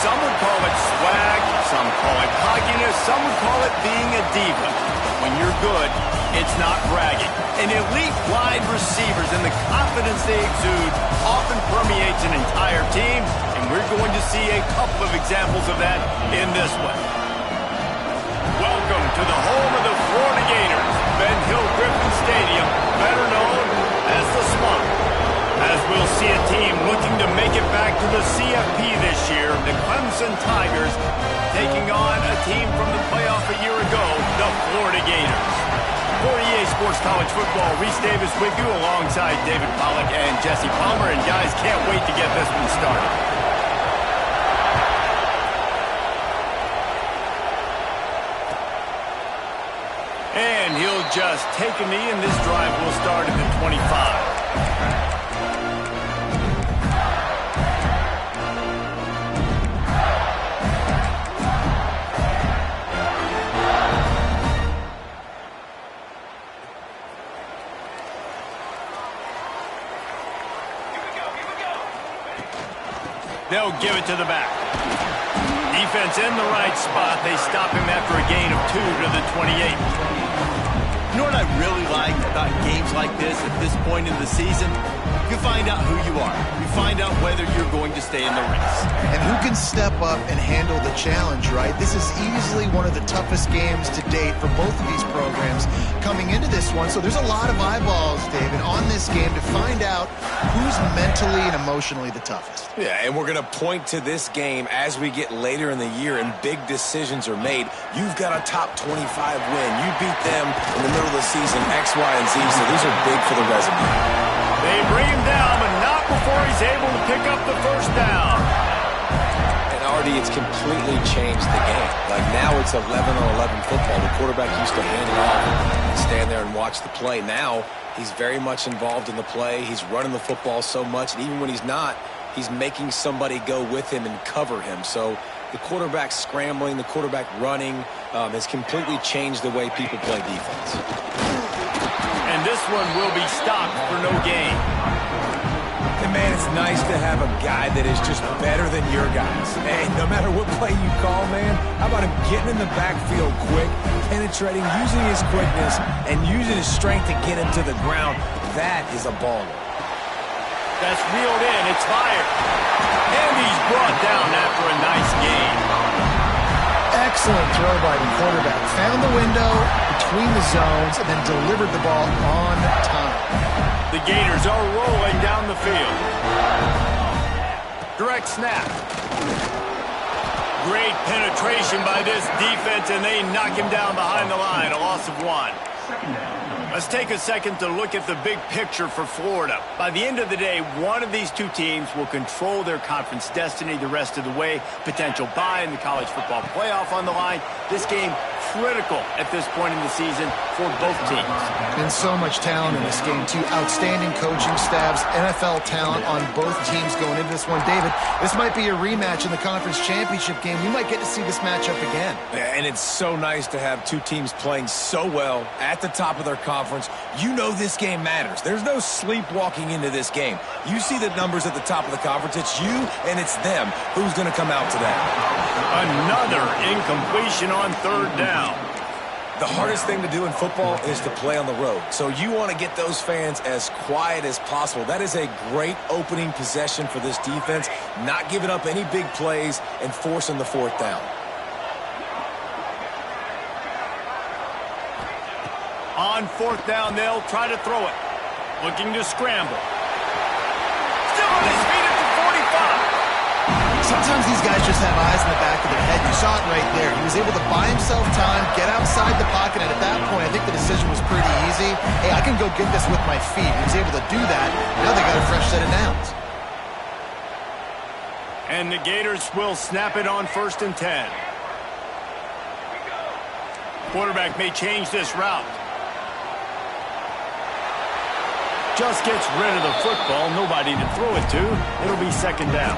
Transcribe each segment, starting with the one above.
Some would call it swag, some call it cockiness, some would call it being a diva. But when you're good, it's not bragging. And elite wide receivers and the confidence they exude often permeates an entire team, and we're going to see a couple of examples of that in this one. Welcome to the home of the Florida Gators, Ben Hill Griffin Stadium, better known as the Swamp. As we'll see a team looking to make it back to the CFP this year, the Clemson Tigers taking on a team from the playoff a year ago, the Florida Gators. For EA Sports College Football, Reese Davis with you alongside David Pollack and Jesse Palmer. And guys, can't wait to get this one started. And he'll just take a knee, and this drive will start at the 25. They'll give it to the back. Defense in the right spot. They stop him after a gain of 2 to the 28. You know what I really like about games like this at this point in the season? You find out who you are. You find out whether you're going to stay in the race. And who can step up and handle the challenge, right? This is easily one of the toughest games to date for both of these programs coming into this one. So there's a lot of eyeballs, David, on this game to find out who's mentally and emotionally the toughest. Yeah, and we're going to point to this game as we get later in the year and big decisions are made. You've got a top 25 win. You beat them in the middle of the season, X, Y, and Z, so these are big for the resume. They bring him down, but not before he's able to pick up the first down. And Artie, it's completely changed the game. Like now it's 11-on-11 football. The quarterback used to hand it off and stand there and watch the play. Now he's very much involved in the play. He's running the football so much, and even when he's not, he's making somebody go with him and cover him. So the quarterback scrambling, the quarterback running has completely changed the way people play defense. And this one will be stopped for no gain. And man, it's nice to have a guy that is just better than your guys. Hey, no matter what play you call, man, how about him getting in the backfield quick, penetrating, using his quickness, and using his strength to get him to the ground? That is a baller. That's reeled in. It's fired. And he's brought down after a nice gain. Excellent throw by the quarterback. Found the window between the zones and then delivered the ball on time. The Gators are rolling down the field. Direct snap. Great penetration by this defense, and they knock him down behind the line. A loss of 1. Let's take a second to look at the big picture for Florida. By the end of the day, one of these two teams will control their conference destiny the rest of the way. Potential bye in the college football playoff on the line. This game critical at this point in the season for both teams. And so much talent in this game, too. Outstanding coaching staffs, NFL talent on both teams going into this one. David, this might be a rematch in the conference championship game. We might get to see this matchup again. Yeah, and it's so nice to have two teams playing so well at the top of their conference. You know this game matters. There's no sleepwalking into this game. You see the numbers at the top of the conference. It's you and it's them. Who's going to come out to that? Another incompletion on 3rd down. The hardest thing to do in football is to play on the road. So you want to get those fans as quiet as possible. That is a great opening possession for this defense. Not giving up any big plays and forcing the 4th down. On 4th down, they'll try to throw it. Looking to scramble. Still on his feet at the 45. Sometimes these guys just have eyes in the back of their head. You saw it right there. He was able to buy himself time, get outside the pocket, and at that point, I think the decision was pretty easy. Hey, I can go get this with my feet. He was able to do that. Now they got a fresh set of downs. And the Gators will snap it on 1st and 10. Quarterback may change this route. Just gets rid of the football. Nobody to throw it to. It'll be 2nd down.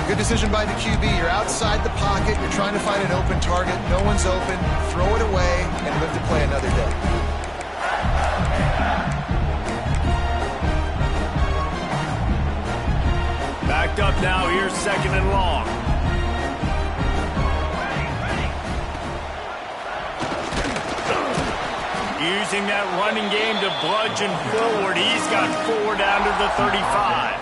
Good decision by the QB. You're outside the pocket. You're trying to find an open target. No one's open. Throw it away and live to play another day. Backed up now. Here's 2nd and long. Using that running game to bludgeon forward. He's got 4 down to the 35.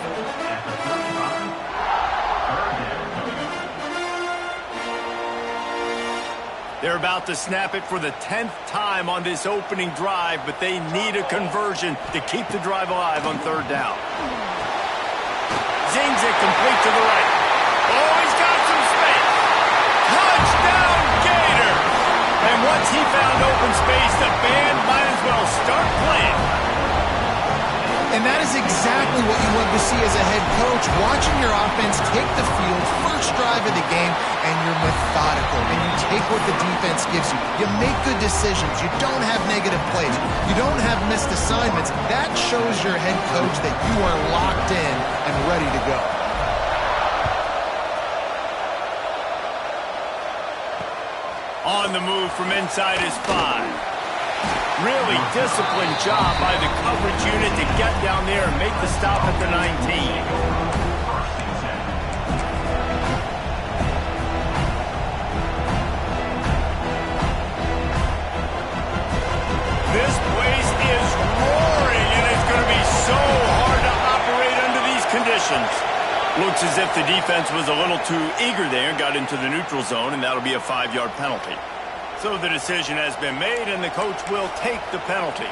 They're about to snap it for the 10th time on this opening drive, but they need a conversion to keep the drive alive on 3rd down. Zings it complete to the right. Oh, he's got some space. Touchdown, Gator! And once he found open space, the band might as well start playing. And that is exactly what you love to see as a head coach, watching your offense take the field, first drive of the game, and you're methodical, and you take what the defense gives you. You make good decisions. You don't have negative plays. You don't have missed assignments. That shows your head coach that you are locked in and ready to go. On the move from inside his 5. Really disciplined job by the coverage unit to get down there and make the stop at the 19. conditions. Looks as if the defense was a little too eager there and got into the neutral zone, and that'll be a 5-yard penalty. So the decision has been made, and the coach will take the penalty.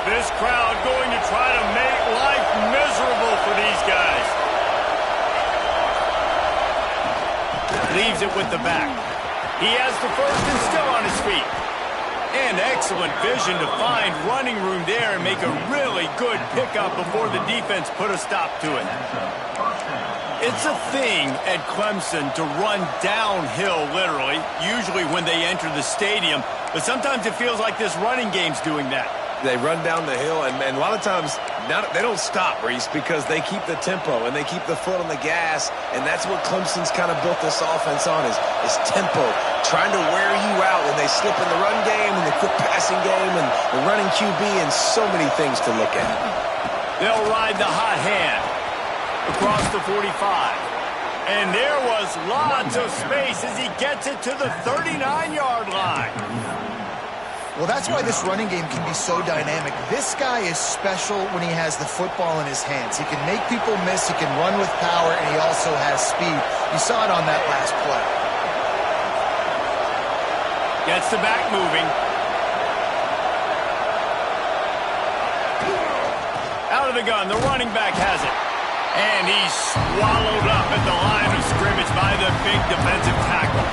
This crowd going to try to make life miserable for these guys. Leaves it with the back. He has the first and still on his feet. And excellent vision to find running room there and make a really good pickup before the defense put a stop to it. It's a thing at Clemson to run downhill, literally, usually when they enter the stadium. But sometimes it feels like this running game's doing that. They run down the hill, and a lot of times they don't stop, Reese, because they keep the tempo and they keep the foot on the gas, and that's what Clemson's kind of built this offense on is tempo, trying to wear you out when they slip in the run game and the quick passing game and the running QB and so many things to look at. They'll ride the hot hand across the 45. And there was lots of space as he gets it to the 39-yard line. Well, that's why this running game can be so dynamic. This guy is special when he has the football in his hands. He can make people miss, he can run with power, and he also has speed. You saw it on that last play. Gets the back moving. Out of the gun, the running back has it. And he's swallowed up at the line of scrimmage by the big defensive tackle.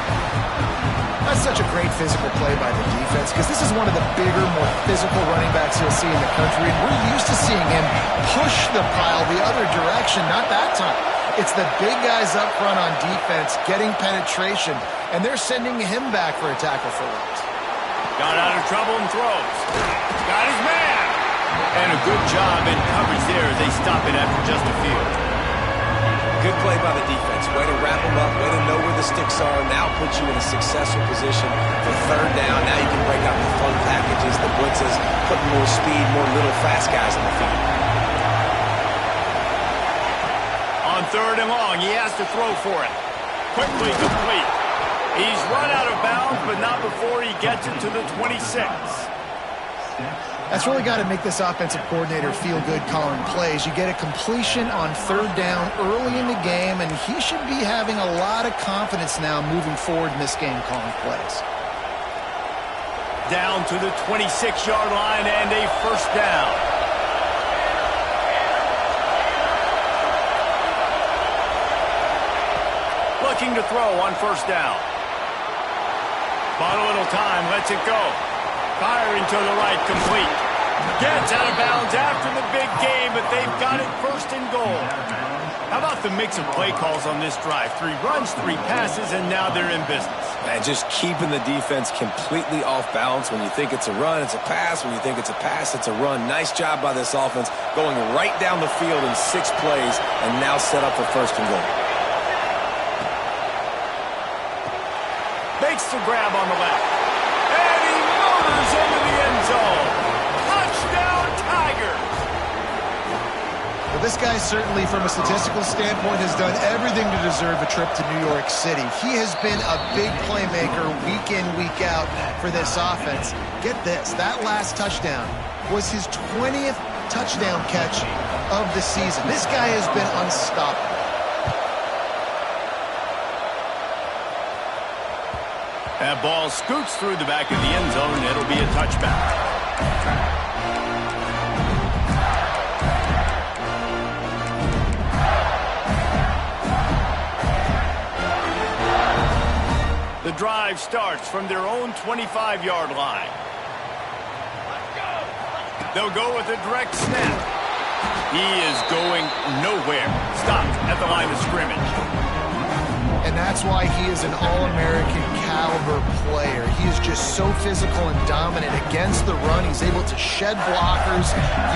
That's such a great physical play by the defense because this is one of the bigger, more physical running backs you'll see in the country, and we're used to seeing him push the pile the other direction. Not that time. It's the big guys up front on defense getting penetration, and they're sending him back for a tackle for loss. Got out of trouble and throws. Got his man. And a good job in coverage there as they stop it after just a few. Good play by the defense. Way to wrap them up. Way to know where the sticks are. Now put you in a successful position for third down. Now you can break out the fun packages, the blitzes, put more speed, more little fast guys in the field. On third and long, he has to throw for it. Quickly complete. He's run out of bounds, but not before he gets it to the 26. That's really got to make this offensive coordinator feel good calling plays. You get a completion on third down early in the game, and he should be having a lot of confidence now moving forward in this game calling plays. Down to the 26-yard line and a first down. Looking to throw on first down. Bought a little time, lets it go. Firing to the right, complete. Gets out of bounds after the big game, but they've got it first and goal. How about the mix of play calls on this drive? 3 runs, 3 passes, and now they're in business. Man, just keeping the defense completely off balance. When you think it's a run, it's a pass. When you think it's a pass, it's a run. Nice job by this offense, going right down the field in 6 plays, and now set up for first and goal. Makes the grab on the left. And he motors into the end zone. Touchdown, Tigers! Well, this guy certainly, from a statistical standpoint, has done everything to deserve a trip to New York City. He has been a big playmaker week in, week out for this offense. Get this, that last touchdown was his 20th touchdown catch of the season. This guy has been unstoppable. That ball scoots through the back of the end zone, and it'll be a touchback. The drive starts from their own 25-yard line. They'll go with a direct snap. He is going nowhere. Stopped at the line of scrimmage. And that's why he is an All-American caliber player. He is just so physical and dominant against the run. He's able to shed blockers,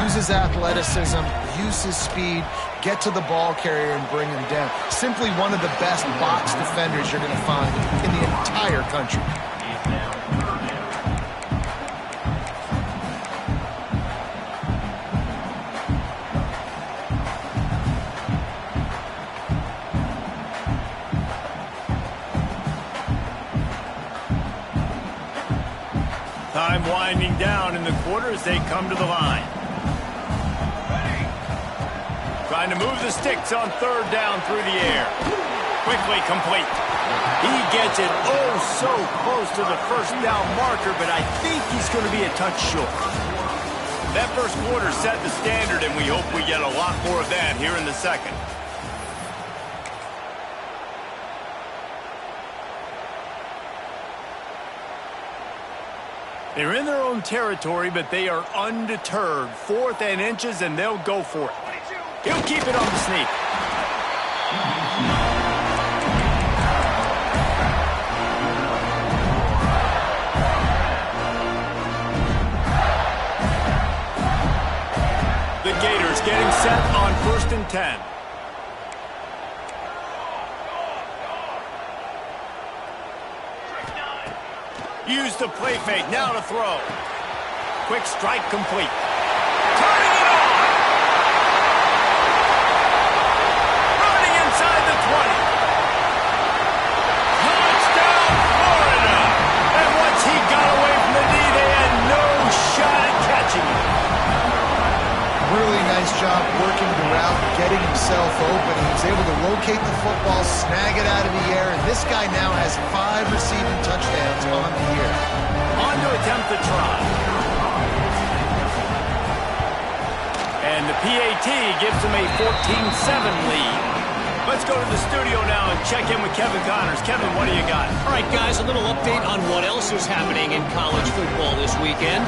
use his athleticism, use his speed, get to the ball carrier and bring him down. Simply one of the best box defenders you're going to find in the entire country. Time winding down in the quarter as they come to the line. Trying to move the sticks on third down through the air. Quickly complete. He gets it so close to the first down marker, but I think he's going to be a touch short. That first quarter set the standard, and we hope we get a lot more of that here in the second. They're in their own territory, but they are undeterred. 4th and inches, and they'll go for it. He'll keep it on the sneak. The Gators getting set on 1st and 10. Use the play fake, now to throw. Quick strike complete. Turning it on! Running inside the 20. Touchdown, Florida! And once he got away from the knee, they had no shot at catching him. Really nice job working the route, getting himself open. He was able to locate the football, snag it out of the air, and this guy now has 5 receiving touchdowns on the year. On to attempt the try. And the PAT gives him a 14-7 lead. Let's go to the studio now and check in with Kevin Connors. Kevin, what do you got? All right, guys, a little update on what else is happening in college football this weekend.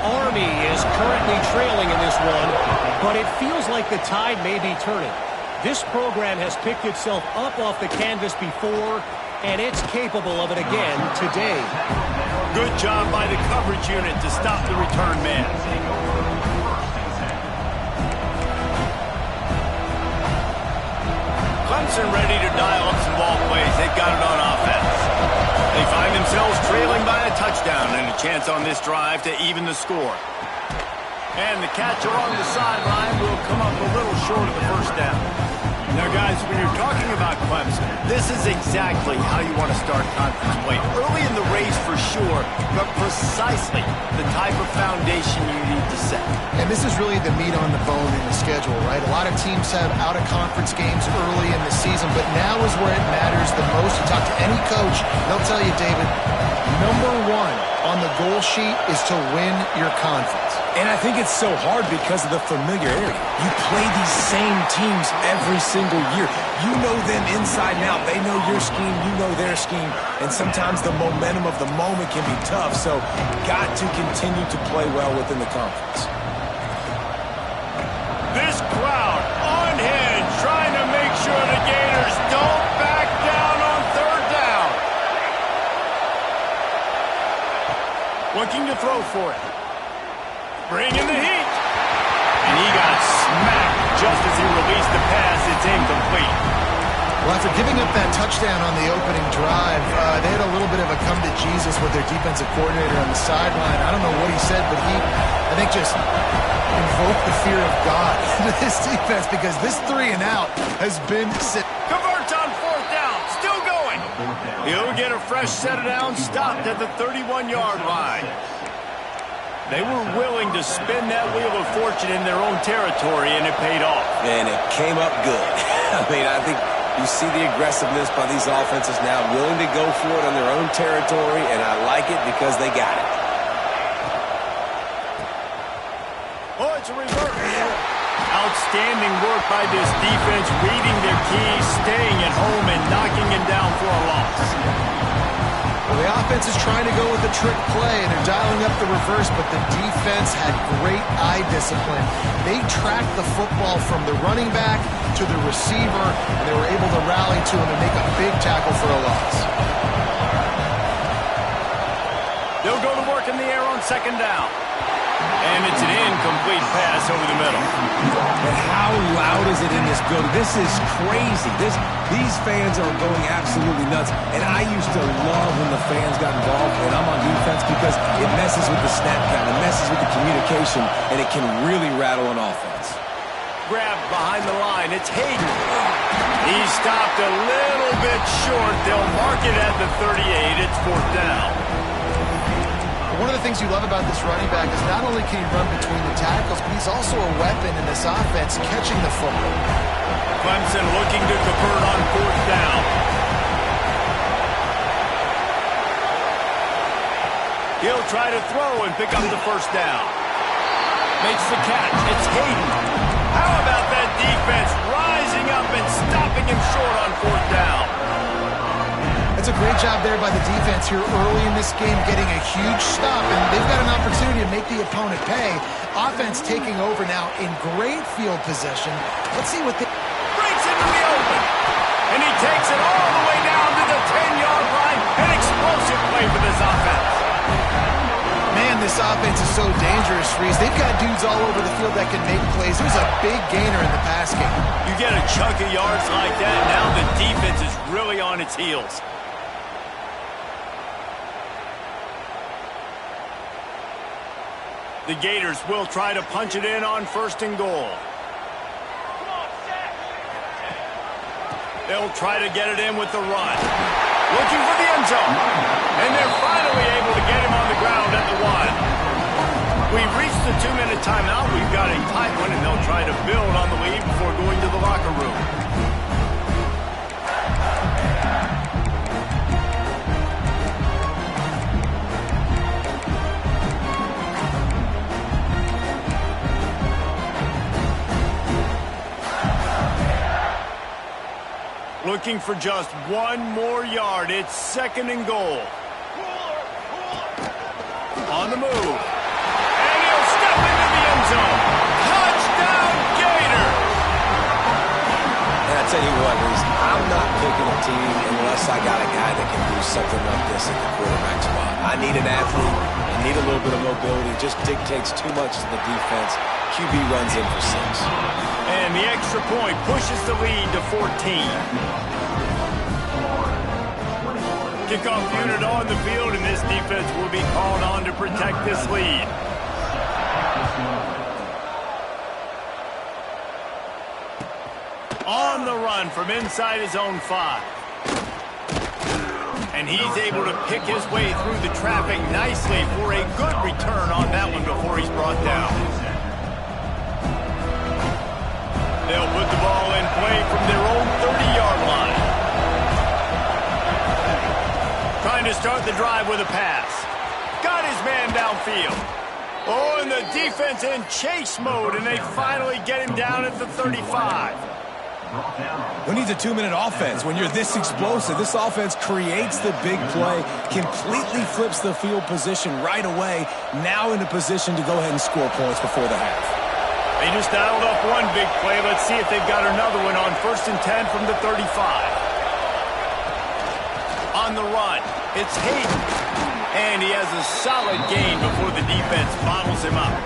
Army is currently trailing in this one, but it feels like the tide may be turning. This program has picked itself up off the canvas before, and it's capable of it again today. Good job by the coverage unit to stop the return man. Clemson ready to dial up some ball plays. They've got it on offense. They find themselves trailing by a touchdown and a chance on this drive to even the score. And the catch along the sideline will come up a little short of the first down. Now, guys, when you're talking about Clemson, this is exactly how you want to start conference play. Early in the race for sure, but precisely the type of foundation you need to set. And this is really the meat on the bone in the schedule, right? A lot of teams have out-of-conference games early in the season, but now is where it matters the most. You talk to any coach, they'll tell you, David, number 1 on the goal sheet is to win your conference. And I think it's so hard because of the familiarity. You play these same teams every single year. You know them inside and out. They know your scheme, you know their scheme. And sometimes the momentum of the moment can be tough. So got to continue to play well within the conference. This crowd on hand trying to make sure the Gators don't back down on 3rd down. Looking to throw for it. Bringing the heat. And he got smacked just as he released the pass. It's incomplete. Well, after giving up that touchdown on the opening drive, they had a little bit of a come-to-Jesus with their defensive coordinator on the sideline. I don't know what he said, but he, I think, just invoked the fear of God into this defense because this 3 and out has been... Converts on 4th down. Still going. He'll get a fresh set of downs stopped at the 31-yard line. They were willing to spin that wheel of fortune in their own territory, and it paid off. And it came up good. I mean, I think you see the aggressiveness by these offenses now, willing to go for it on their own territory, and I like it because they got it. Oh, it's a reverse. Outstanding work by this defense, reading their keys, staying at home, and knocking him down for a loss. Well, the offense is trying to go with a trick play, and they're dialing up the reverse, but the defense had great eye discipline. They tracked the football from the running back to the receiver, and they were able to rally to him and make a big tackle for a loss. They'll go to work in the air on 2nd down. And it's an incomplete pass over the middle. And how loud is it in this building? This is crazy. These fans are going absolutely nuts. And I used to love when the fans got involved, and I'm on defense because it messes with the snap count, it messes with the communication, and it can really rattle an offense. Grabbed behind the line. It's Hayden. He stopped a little bit short. They'll mark it at the 38. It's 4th down. One of the things you love about this running back is not only can he run between the tackles, but he's also a weapon in this offense catching the football. Clemson looking to convert on 4th down. He'll try to throw and pick up the first down. Makes the catch. It's Hayden. How about that defense rising up and stopping him short on 4th down? That's a great job there by the defense here early in this game, getting a huge stop, and they've got an opportunity to make the opponent pay. Offense taking over now in great field position. Let's see what they... Breaks into the open, and he takes it all the way down to the 10-yard line. An explosive play for this offense. Man, this offense is so dangerous, Reese. They've got dudes all over the field that can make plays. There's a big gainer in the pass game. You get a chunk of yards like that, now the defense is really on its heels. The Gators will try to punch it in on 1st and goal. They'll try to get it in with the run. Looking for the end zone. And they're finally able to get him on the ground at the 1. We've reached the 2-minute timeout. We've got a tight one, and they'll try to build on the lead before going to the locker room. Looking for just one more yard. It's 2nd and goal. On the move. And he'll step into the end zone. Touchdown, Gators! And I tell you what, Reese, I'm not picking a team unless I got a guy that can do something like this at the quarterback spot. I need an athlete. I need a little bit of mobility. Just dictates too much to the defense. QB runs in for 6. And the extra point pushes the lead to 14. Kickoff unit on the field, and this defense will be called on to protect this lead. On the run from inside his own 5. And he's able to pick his way through the traffic nicely for a good return on that one before he's brought down. They'll put the ball in play from their own 30-yard line. Trying to start the drive with a pass. Got his man downfield. Oh, and the defense in chase mode, and they finally get him down at the 35. Who needs a 2-minute offense? When you're this explosive, this offense creates the big play, completely flips the field position right away, now in a position to go ahead and score points before the half. They just dialed up one big play. Let's see if they've got another one on 1st and 10 from the 35. On the run, it's Hayden. And he has a solid gain before the defense bottles him up.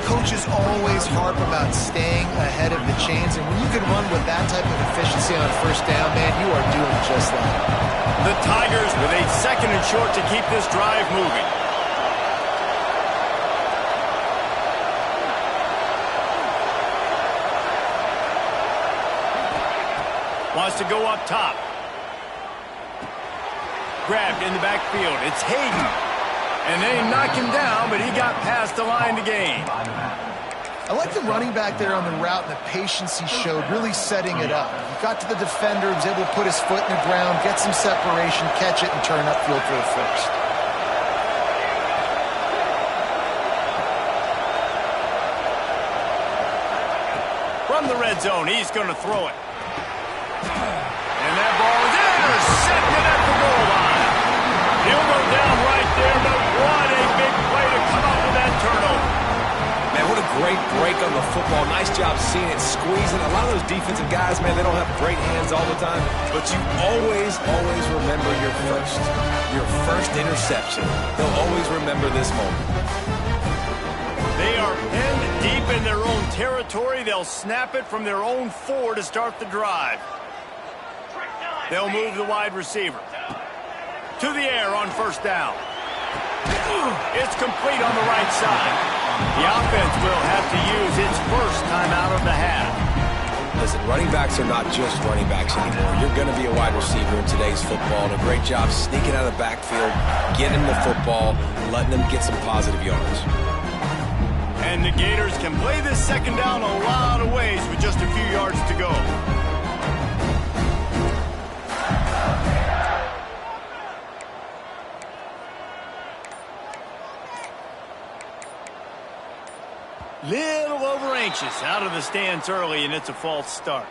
Coaches always harp about staying ahead of the chains, and when you can run with that type of efficiency on 1st down, man, you are doing just that. The Tigers with a 2nd and short to keep this drive moving. Wants to go up top. Grabbed in the backfield. It's Hayden. And they knock him down, but he got past the line to gain. I like the running back there on the route and the patience he showed, really setting it up. He got to the defender, was able to put his foot in the ground, get some separation, catch it, and turn upfield for the first. From the red zone, he's going to throw it. And that ball is intercepted at the goal line. He'll go down right there, but what a big play to come up with that turnover. Man, what a great break on the football. Nice job seeing it, squeezing. A lot of those defensive guys, man, they don't have great hands all the time, but you always remember your first interception. They'll always remember this moment. They are pinned deep in their own territory. They'll snap it from their own 4 to start the drive. They'll move the wide receiver. To the air on 1st down. It's complete on the right side. The offense will have to use its first time out of the half. Listen, running backs are not just running backs anymore. You're going to be a wide receiver in today's football. And a great job sneaking out of the backfield, getting the football, letting them get some positive yards. And the Gators can play this second down a lot of ways with just a few yards to go. Little over anxious out of the stands early, and it's a false start.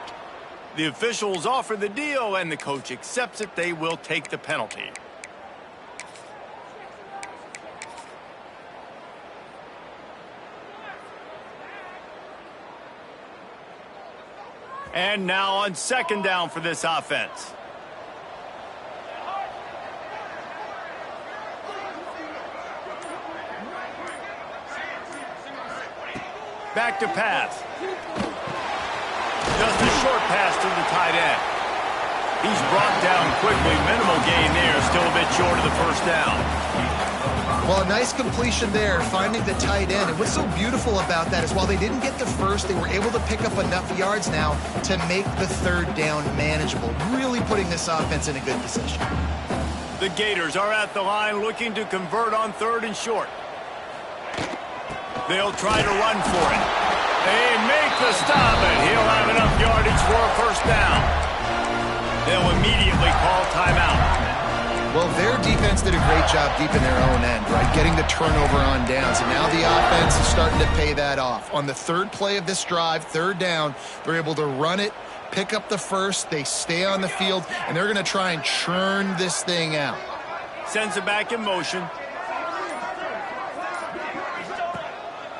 The officials offer the deal, and the coach accepts it. They will take the penalty. And now on second down for this offense. Back to pass. Just a short pass to the tight end. He's brought down quickly. Minimal gain there. Still a bit short of the first down. Well, a nice completion there, finding the tight end. And what's so beautiful about that is while they didn't get the first, they were able to pick up enough yards now to make the third down manageable. Really putting this offense in a good position. The Gators are at the line looking to convert on third and short. They'll try to run for it. They make the stop, and he'll have enough yardage for a first down. They'll immediately call timeout. Well, their defense did a great job deep in their own end, right? Getting the turnover on downs. And now the offense is starting to pay that off. On the third play of this drive, third down, they're able to run it, pick up the first, they stay on the field, and they're going to try and churn this thing out. Sends it back in motion.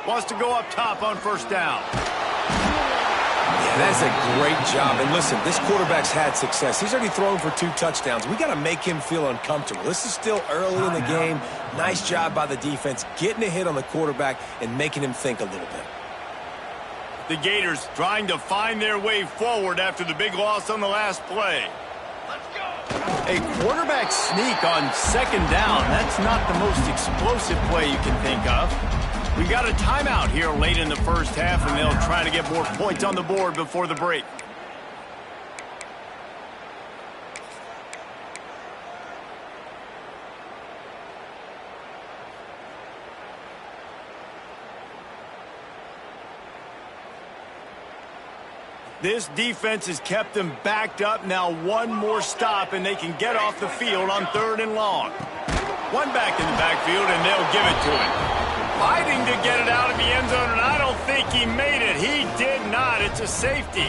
Wants to go up top on first down. Yeah, that's a great job. And listen, this quarterback's had success. He's already thrown for 2 touchdowns. We got to make him feel uncomfortable. This is still early in the game. Nice job by the defense, getting a hit on the quarterback and making him think a little bit. The Gators trying to find their way forward after the big loss on the last play. A quarterback sneak on second down. That's not the most explosive play you can think of. We got a timeout here late in the first half, and they'll try to get more points on the board before the break. This defense has kept them backed up. Now one more stop, and they can get off the field on third and long. One back in the backfield, and they'll give it to him. Fighting to get it out of the end zone, and I don't think he made it. He did not. It's a safety.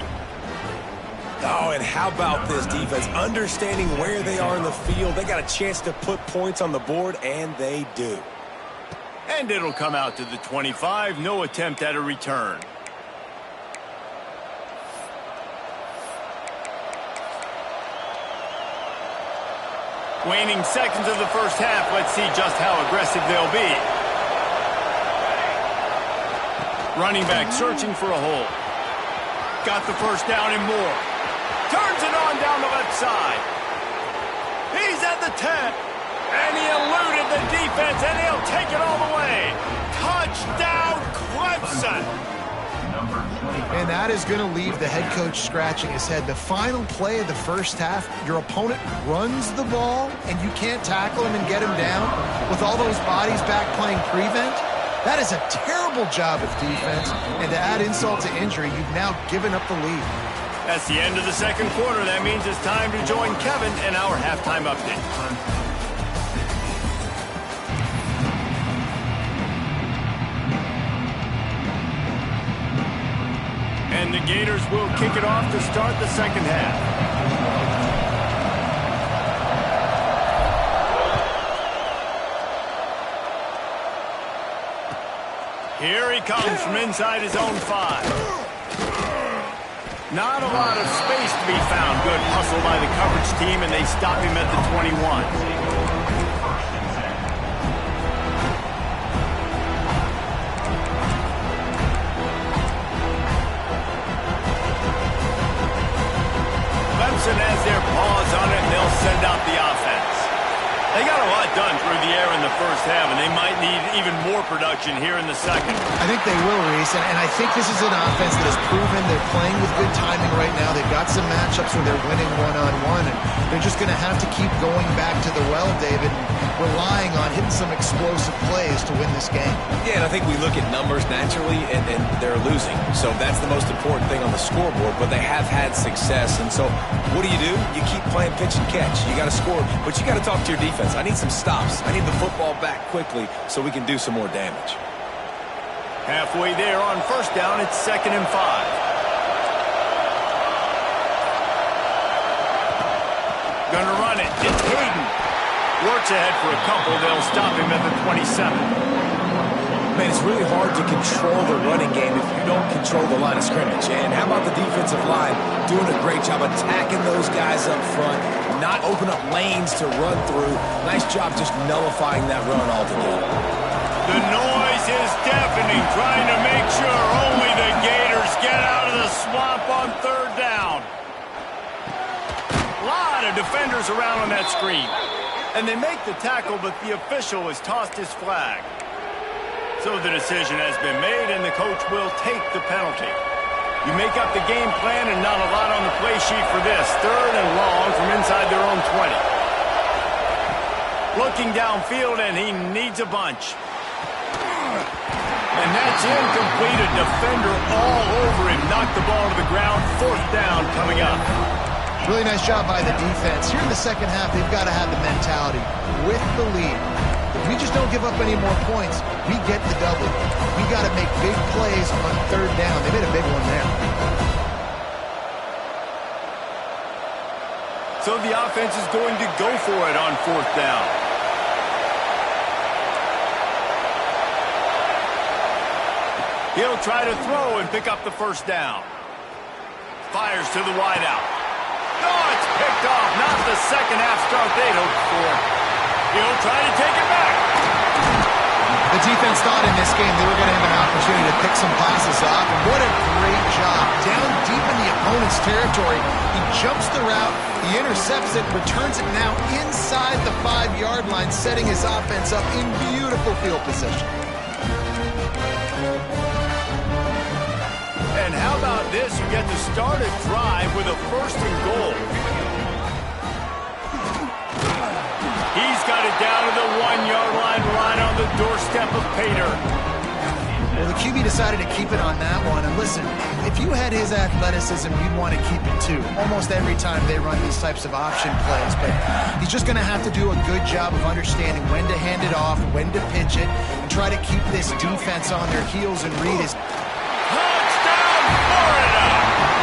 Oh, and how about this defense? Understanding where they are in the field. They got a chance to put points on the board, and they do. And it'll come out to the 25. No attempt at a return. Waning seconds of the first half. Let's see just how aggressive they'll be. Running back searching for a hole. Got the first down and more. Turns it on down the left side. He's at the 10. And he eluded the defense, and he'll take it all the way. Touchdown, Clemson. And that is going to leave the head coach scratching his head. The final play of the first half, your opponent runs the ball, and you can't tackle him and get him down with all those bodies back playing prevent. That is a terrible job of defense, and to add insult to injury, you've now given up the lead. That's the end of the second quarter. That means it's time to join Kevin in our halftime update. And the Gators will kick it off to start the second half. Here he comes from inside his own 5. Not a lot of space to be found. Good hustle by the coverage team, and they stop him at the 21. Clemson has their paws on it, and they'll send out the offense. They got a lot done done through the air in the first half, and they might need even more production here in the second. I think they will, Reese, and I think this is an offense that has proven they're playing with good timing right now. They've got some matchups where they're winning one-on-one, and they're just going to have to keep going back to the well, David, and relying on hitting some explosive plays to win this game. Yeah, and I think we look at numbers naturally, and they're losing. So that's the most important thing on the scoreboard, but they have had success. And so what do? You keep playing pitch and catch. You got to score, but you got to talk to your defense. I need some stops. I need the football back quickly so we can do some more damage. Halfway there on first down, it's 2nd and 5. Gonna run it. It's Hayden. Works ahead for a couple. They'll stop him at the 27. Man, it's really hard to control the running game if you don't control the line of scrimmage. And how about the defensive line doing a great job attacking those guys up front, not open up lanes to run through. Nice job just nullifying that run altogether. The noise is deafening, trying to make sure only the Gators get out of the swamp on 3rd down. A lot of defenders around on that screen. And they make the tackle, but the official has tossed his flag. So the decision has been made, and the coach will take the penalty. You make up the game plan, and not a lot on the play sheet for this. 3rd and long from inside their own 20. Looking downfield, and he needs a bunch. And that's incomplete. A defender all over him. Knocked the ball to the ground. 4th down coming up. Really nice job by the defense. Here in the second half, they've got to have the mentality with the lead. If we just don't give up any more points, we get the double. We got to make big plays on 3rd down. They made a big one there. So the offense is going to go for it on 4th down. He'll try to throw and pick up the 1st down. Fires to the wideout. Oh, it's picked off. Not the second half start they'd hoped for. He'll try to take it back. The defense thought in this game they were going to have an opportunity to pick some passes off, and what a great job. Down deep in the opponent's territory, he jumps the route, he intercepts it, returns it now inside the 5-yard line, setting his offense up in beautiful field position. And how about this? You get to start a drive with a 1st and goal. He's got it down to the 1-yard line, right on the doorstep of Pater. Well, the QB decided to keep it on that one. And listen, if you had his athleticism, you'd want to keep it too. Almost every time they run these types of option plays. But he's just going to have to do a good job of understanding when to hand it off, when to pitch it, and try to keep this defense on their heels and read his... Florida!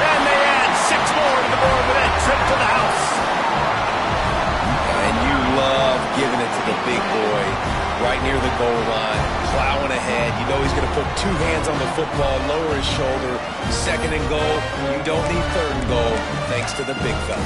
And they add 6 more to the board with that trip to the house. And you love giving it to the big boy right near the goal line, plowing ahead. You know he's going to put 2 hands on the football, lower his shoulder. 2nd and goal. You don't need 3rd and goal thanks to the big fella.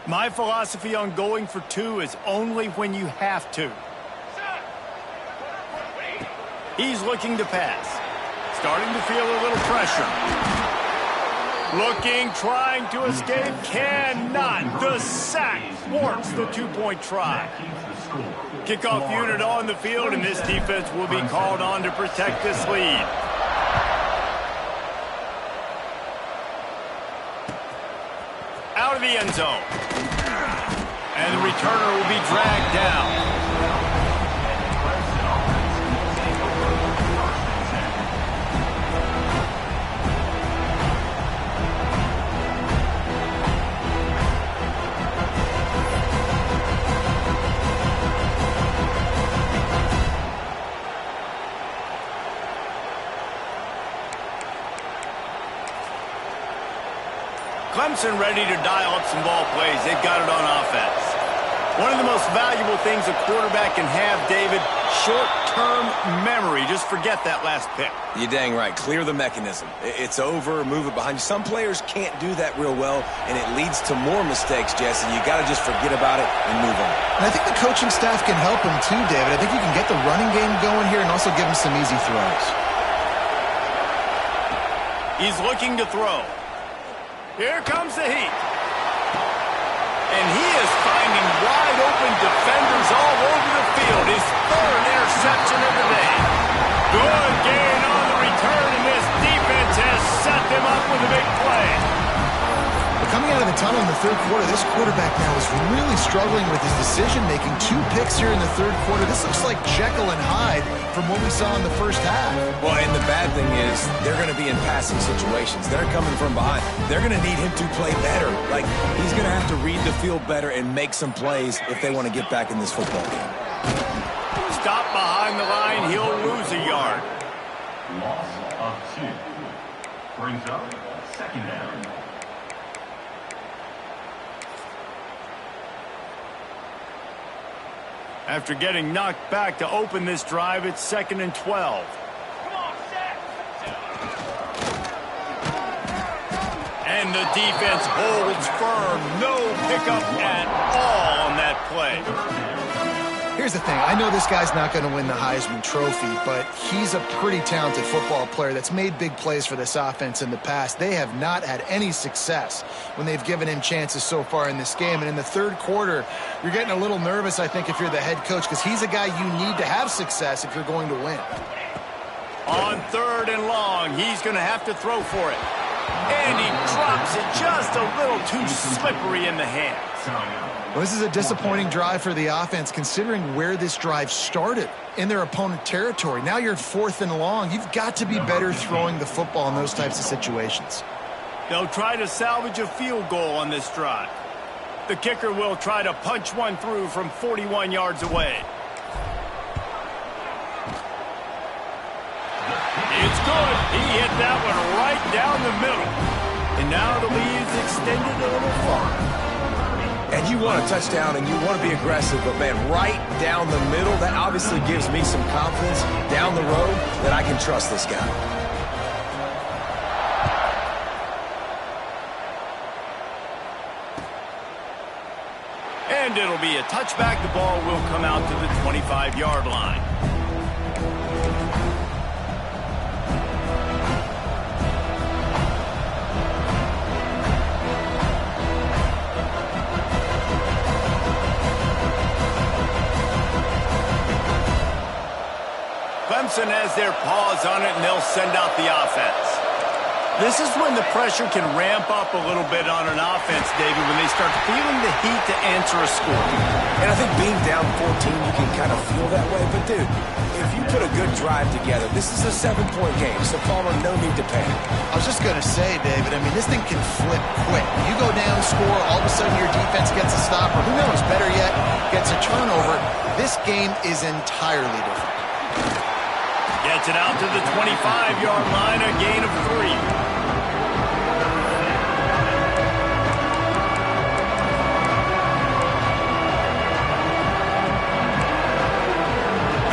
My philosophy on going for 2 is only when you have to. He's looking to pass. Starting to feel a little pressure. Looking, trying to escape, cannot. The sack thwarts the 2-point try. Kickoff unit on the field, and this defense will be called on to protect this lead. Out of the end zone. And the returner will be dragged down. Clemson ready to dial up some ball plays. They've got it on offense. One of the most valuable things a quarterback can have, David, short-term memory. Just forget that last pick. You're dang right. Clear the mechanism. It's over, move it behind you. Some players can't do that real well, and it leads to more mistakes, Jesse. You got to just forget about it and move on. And I think the coaching staff can help him too, David. I think you can get the running game going here and also give him some easy throws. He's looking to throw. Here comes the heat. And he is finding wide-open defenders all over the field. His third interception of the day. Good gain on the return, and this defense has set them up with a big play. Coming out of the tunnel in the third quarter, this quarterback now is really struggling with his decision-making. 2 picks here in the third quarter. This looks like Jekyll and Hyde from what we saw in the first half. Well, and the bad thing is they're going to be in passing situations. They're coming from behind. They're going to need him to play better. Like, he's going to have to read the field better and make some plays if they want to get back in this football game. Stop behind the line. He'll lose a yard. Loss of 2. Brings up second down. After getting knocked back to open this drive, it's 2nd and 12. And the defense holds firm. No pickup at all on that play. Here's the thing. I know this guy's not going to win the Heisman Trophy, but he's a pretty talented football player that's made big plays for this offense in the past. They have not had any success when they've given him chances so far in this game. And in the third quarter, you're getting a little nervous, I think, if you're the head coach, because he's a guy you need to have success if you're going to win. On 3rd and long, he's going to have to throw for it. And he drops it just a little too slippery in the hands. Well, this is a disappointing drive for the offense, considering where this drive started in their opponent territory. Now you're 4th and long. You've got to be better throwing the football in those types of situations. They'll try to salvage a field goal on this drive. The kicker will try to punch one through from 41 yards away. It's good. He hit that one right down the middle. And now the lead's extended a little far. And you want a touchdown and you want to be aggressive, but, man, right down the middle, that obviously gives me some confidence down the road that I can trust this guy. And it'll be a touchback. The ball will come out to the 25-yard line. Clemson has their paws on it, and they'll send out the offense. This is when the pressure can ramp up a little bit on an offense, David, when they start feeling the heat to answer a score. And I think being down 14, you can kind of feel that way. But, dude, if you put a good drive together, this is a 7-point game, so Palmer, no need to panic. I was just going to say, David, I mean, this thing can flip quick. You go down, score, all of a sudden your defense gets a stop, or who knows, better yet, gets a turnover. This game is entirely different. Gets it out to the 25-yard line, a gain of 3.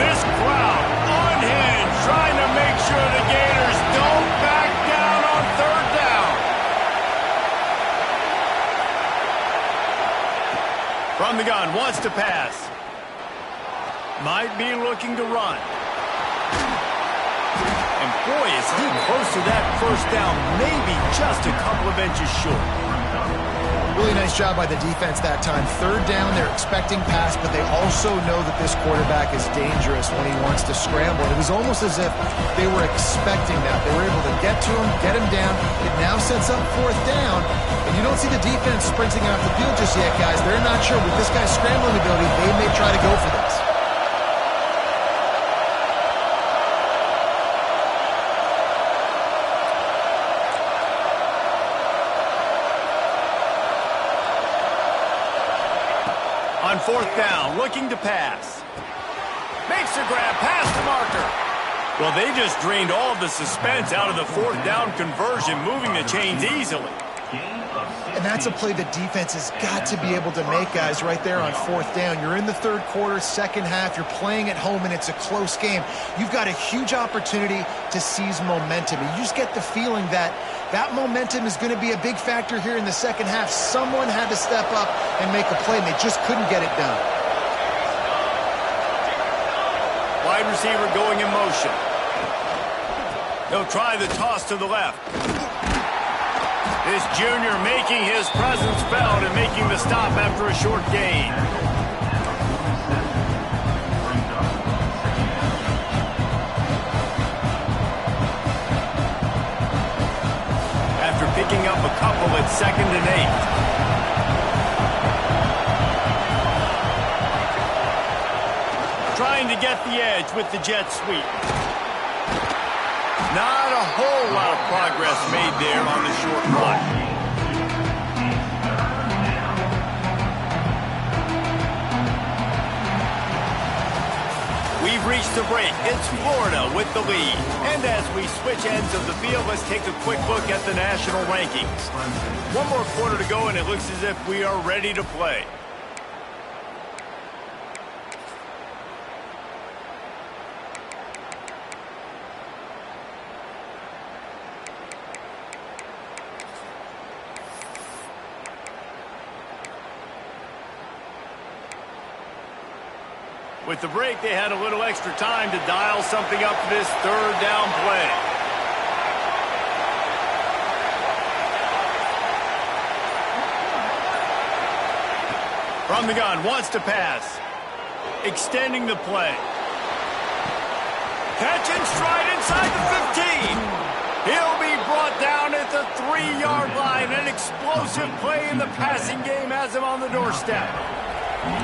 This crowd unhinged, trying to make sure the Gators don't back down on 3rd down. From the gun, wants to pass. Might be looking to run. And boy, is he close to that first down, maybe just a couple of inches short. Really nice job by the defense that time. 3rd down, they're expecting pass, but they also know that this quarterback is dangerous when he wants to scramble. It was almost as if they were expecting that. They were able to get to him, get him down. It now sets up 4th down, and you don't see the defense sprinting off the field just yet, guys. They're not sure. With this guy's scrambling ability, they may try to go for this. On 4th down, looking to pass. Makes a grab, past the marker. Well, they just drained all of the suspense out of the 4th down conversion, moving the chains easily. And that's a play the defense has got to be able to make, guys, right there on 4th down. You're in the 3rd quarter, 2nd half. You're playing at home, and it's a close game. You've got a huge opportunity to seize momentum. And you just get the feeling that that momentum is going to be a big factor here in the 2nd half. Someone had to step up and make a play, and they just couldn't get it done. Wide receiver going in motion. He'll try the toss to the left. This junior making his presence felt and making the stop after a short gain. After picking up a couple at 2nd and 8. Trying to get the edge with the jet sweep. Not a whole lot of progress made there on the short run. We've reached the break. It's Florida with the lead. And as we switch ends of the field, let's take a quick look at the national rankings. One more quarter to go, and it looks as if we are ready to play. With the break, they had a little extra time to dial something up for this 3rd down play. From the gun, wants to pass. Extending the play. Catch and stride inside the 15. He'll be brought down at the 3-yard line. An explosive play in the passing game has him on the doorstep.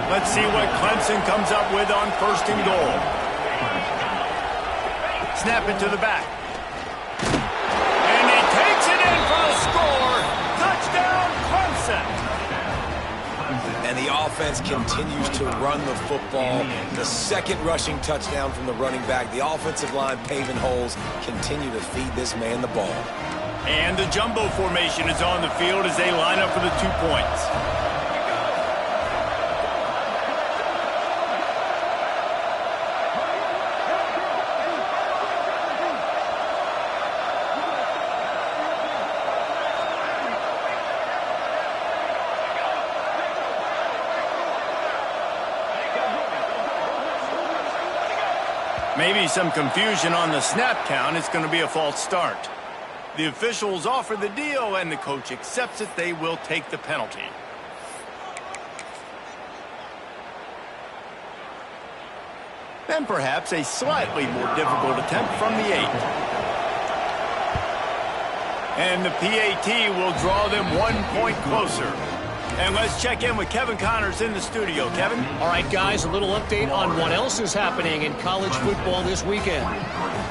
Let's see what Clemson comes up with on 1st and goal. Snap it to the back. And he takes it in for the score. Touchdown, Clemson. And the offense continues to run the football. The 2nd rushing touchdown from the running back. The offensive line paving holes. Continue to feed this man the ball. And the jumbo formation is on the field as they line up for the 2 points. Maybe some confusion on the snap count. It's going to be a false start. The officials offer the deal, and the coach accepts it. They will take the penalty. Then perhaps a slightly more difficult attempt from the 8. And the PAT will draw them 1 point closer. And let's check in with Kevin Connors in the studio. Kevin? All right, guys, a little update on what else is happening in college football this weekend.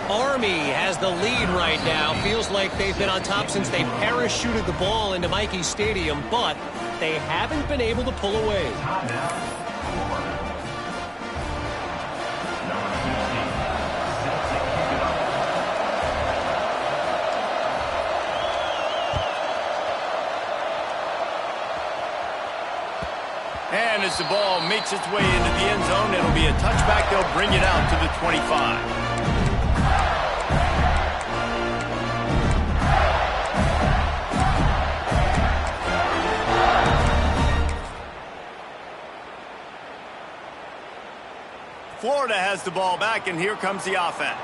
Army has the lead right now. Feels like they've been on top since they parachuted the ball into Michie Stadium, but they haven't been able to pull away. And as the ball makes its way into the end zone, it'll be a touchback. They'll bring it out to the 25. Florida has the ball back, and here comes the offense.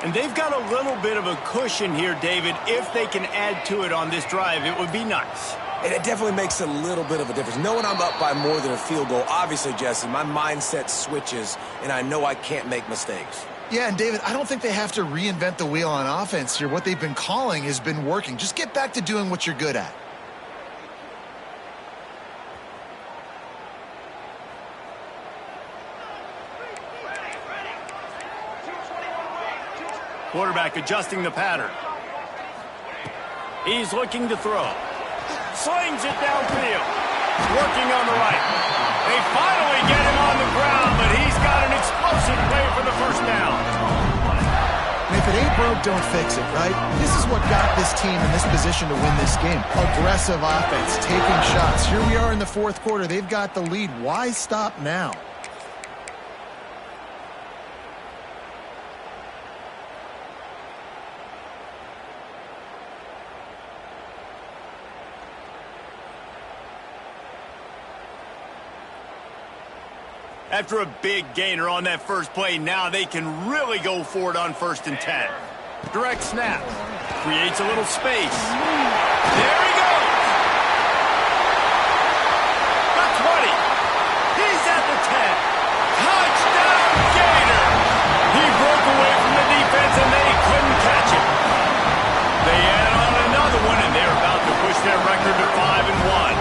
And they've got a little bit of a cushion here, David. If they can add to it on this drive, it would be nice. And it definitely makes a little bit of a difference. Knowing I'm up by more than a field goal, obviously, Jesse, my mindset switches, and I know I can't make mistakes. Yeah, and David, I don't think they have to reinvent the wheel on offense here. What they've been calling has been working. Just get back to doing what you're good at. Quarterback adjusting the pattern. He's looking to throw. Slings it downfield. Working on the right. They finally get him on the ground, but he's got an explosive play for the 1st down. And if it ain't broke, don't fix it, right? This is what got this team in this position to win this game. Aggressive offense, taking shots. Here we are in the fourth quarter. They've got the lead. Why stop now? After a big gainer on that first play, now they can really go for it on 1st and 10. Direct snap. Creates a little space. There he goes. The 20. He's at the 10. Touchdown, Gator. He broke away from the defense, and they couldn't catch him. They add on another one, and they're about to push their record to 5-1.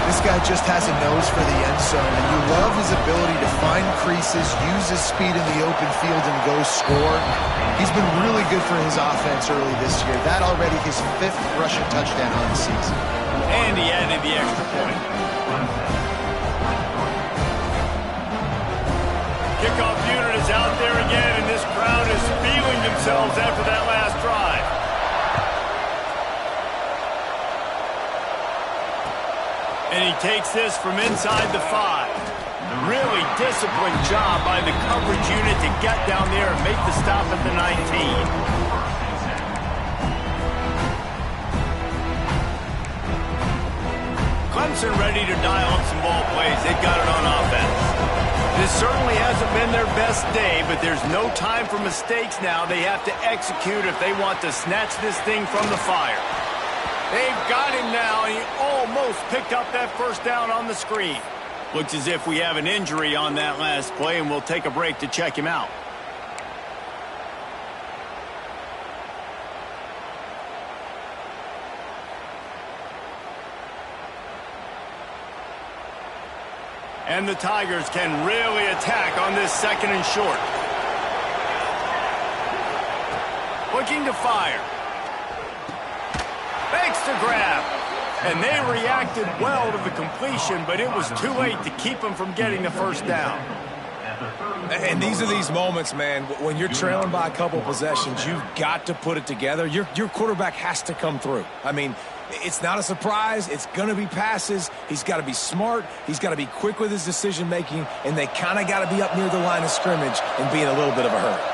This guy just has a nose for the end zone, and you love his ability to find creases, use his speed in the open field, and go score. He's been really good for his offense early this year. That already his 5th rushing touchdown on the season. And he added the extra point. Kickoff unit is out there again, and this crowd is feeling themselves after that last drive. And he takes this from inside the 5. Really disciplined job by the coverage unit to get down there and make the stop at the 19. Clemson ready to dial up some ball plays. They've got it on offense. This certainly hasn't been their best day, but there's no time for mistakes now. They have to execute if they want to snatch this thing from the fire. They've got him now, and he almost picked up that first down on the screen. Looks as if we have an injury on that last play, and we'll take a break to check him out. And the Tigers can really attack on this 2nd and short. Looking to fire. Fakes to grab. And they reacted well to the completion, but it was too late to keep them from getting the first down. And these are these moments, man, when you're trailing by a couple possessions, you've got to put it together. Your quarterback has to come through. I mean, it's not a surprise. It's going to be passes. He's got to be smart. He's got to be quick with his decision-making, and they kind of got to be up near the line of scrimmage and be in a little bit of a hurry.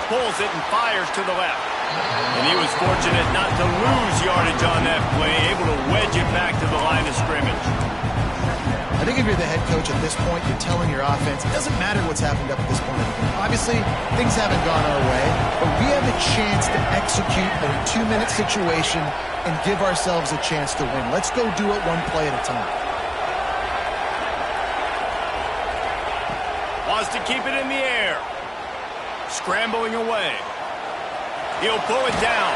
Pulls it and fires to the left. And he was fortunate not to lose yardage on that play, able to wedge it back to the line of scrimmage. I think if you're the head coach at this point, you're telling your offense, it doesn't matter what's happened up at this point. Obviously, things haven't gone our way, but we have a chance to execute a 2-minute situation and give ourselves a chance to win. Let's go do it one play at a time. Wants to keep it in the air. Scrambling away. He'll pull it down.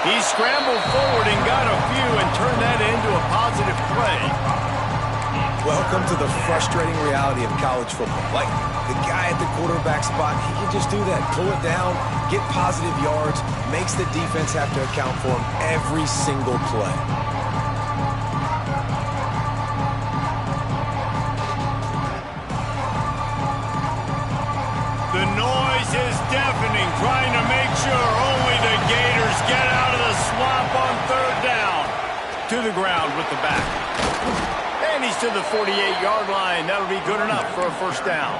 He scrambled forward and got a few and turned that into a positive play. Welcome to the frustrating reality of college football. Like, the guy at the quarterback spot, he can just do that. Pull it down, get positive yards, makes the defense have to account for him every single play. The noise is deafening, trying to make sure only the Gators get out of the swamp on 3rd down. To the ground with the back. And he's to the 48-yard line. That'll be good enough for a first down.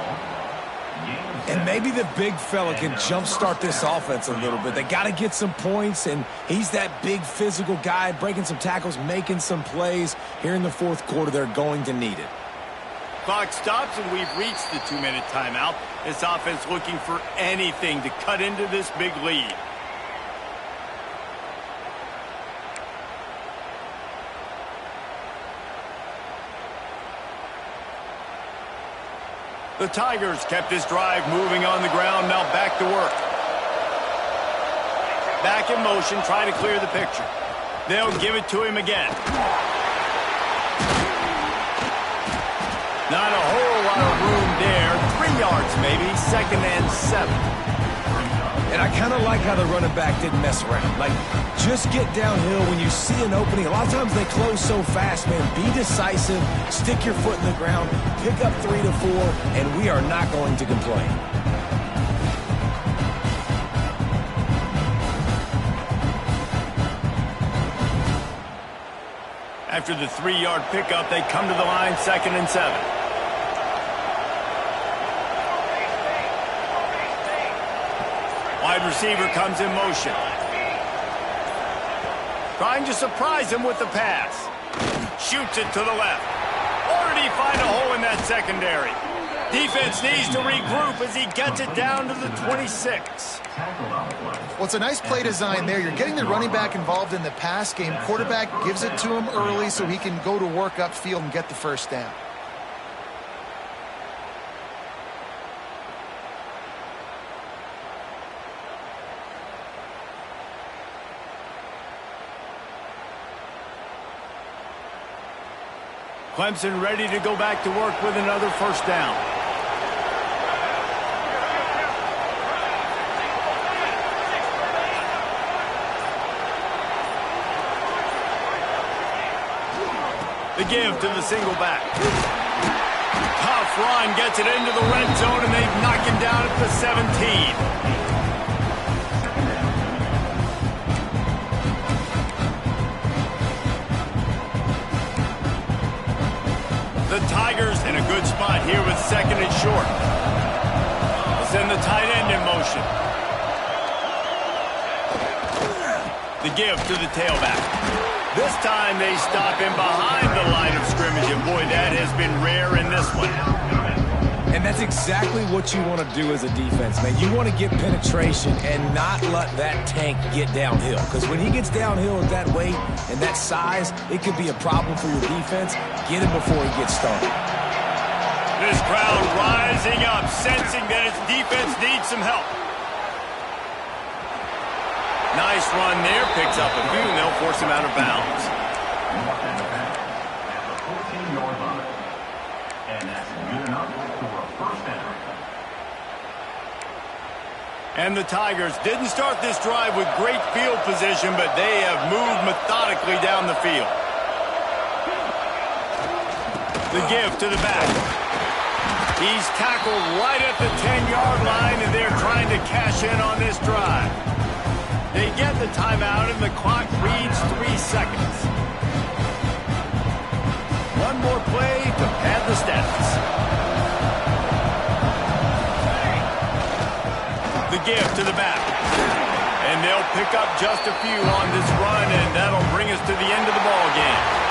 And maybe the big fella can jumpstart this offense a little bit. They got to get some points, and he's that big physical guy, breaking some tackles, making some plays. Here in the 4th quarter, they're going to need it. Clock stops, and we've reached the 2-minute timeout. This offense looking for anything to cut into this big lead. The Tigers kept this drive moving on the ground, now back to work. Back in motion, try to clear the picture. They'll give it to him again. Not a whole lot of room there. 3 yards maybe, 2nd and 7. And I kind of like how the running back didn't mess around. Like, just get downhill when you see an opening. A lot of times they close so fast, man. Be decisive, stick your foot in the ground, pick up 3 to 4, and we are not going to complain. After the 3-yard pickup, they come to the line, 2nd and 7. Wide receiver comes in motion. Trying to surprise him with the pass. Shoots it to the left. Or did he find a hole in that secondary? Defense needs to regroup as he gets it down to the 26. Well, it's a nice play design there. You're getting the running back involved in the pass game. Quarterback gives it to him early so he can go to work upfield and get the first down. Clemson ready to go back to work with another first down. The give to the single back. Tough run gets it into the red zone, and they knock him down at the 17. The Tigers in a good spot here with 2nd and short. They'll send the tight end in motion. The give to the tailback. This time they stop him behind the line of scrimmage, and boy, that has been rare in this one. And that's exactly what you want to do as a defense, man. You want to get penetration and not let that tank get downhill. Because when he gets downhill at that weight and that size, it could be a problem for your defense. Get him before he gets started. This crowd rising up, sensing that its defense needs some help. Nice run there, picks up a few, and they'll force him out of bounds. At the 14-yard line. And that's good enough for a first down. And the Tigers didn't start this drive with great field position, but they have moved methodically down the field. The give to the back. He's tackled right at the 10-yard line, and they're trying to cash in on this drive. They get the timeout, and the clock reads 3 seconds. One more play to pad the stats. The give to the back. And they'll pick up just a few on this run, and that'll bring us to the end of the ball game.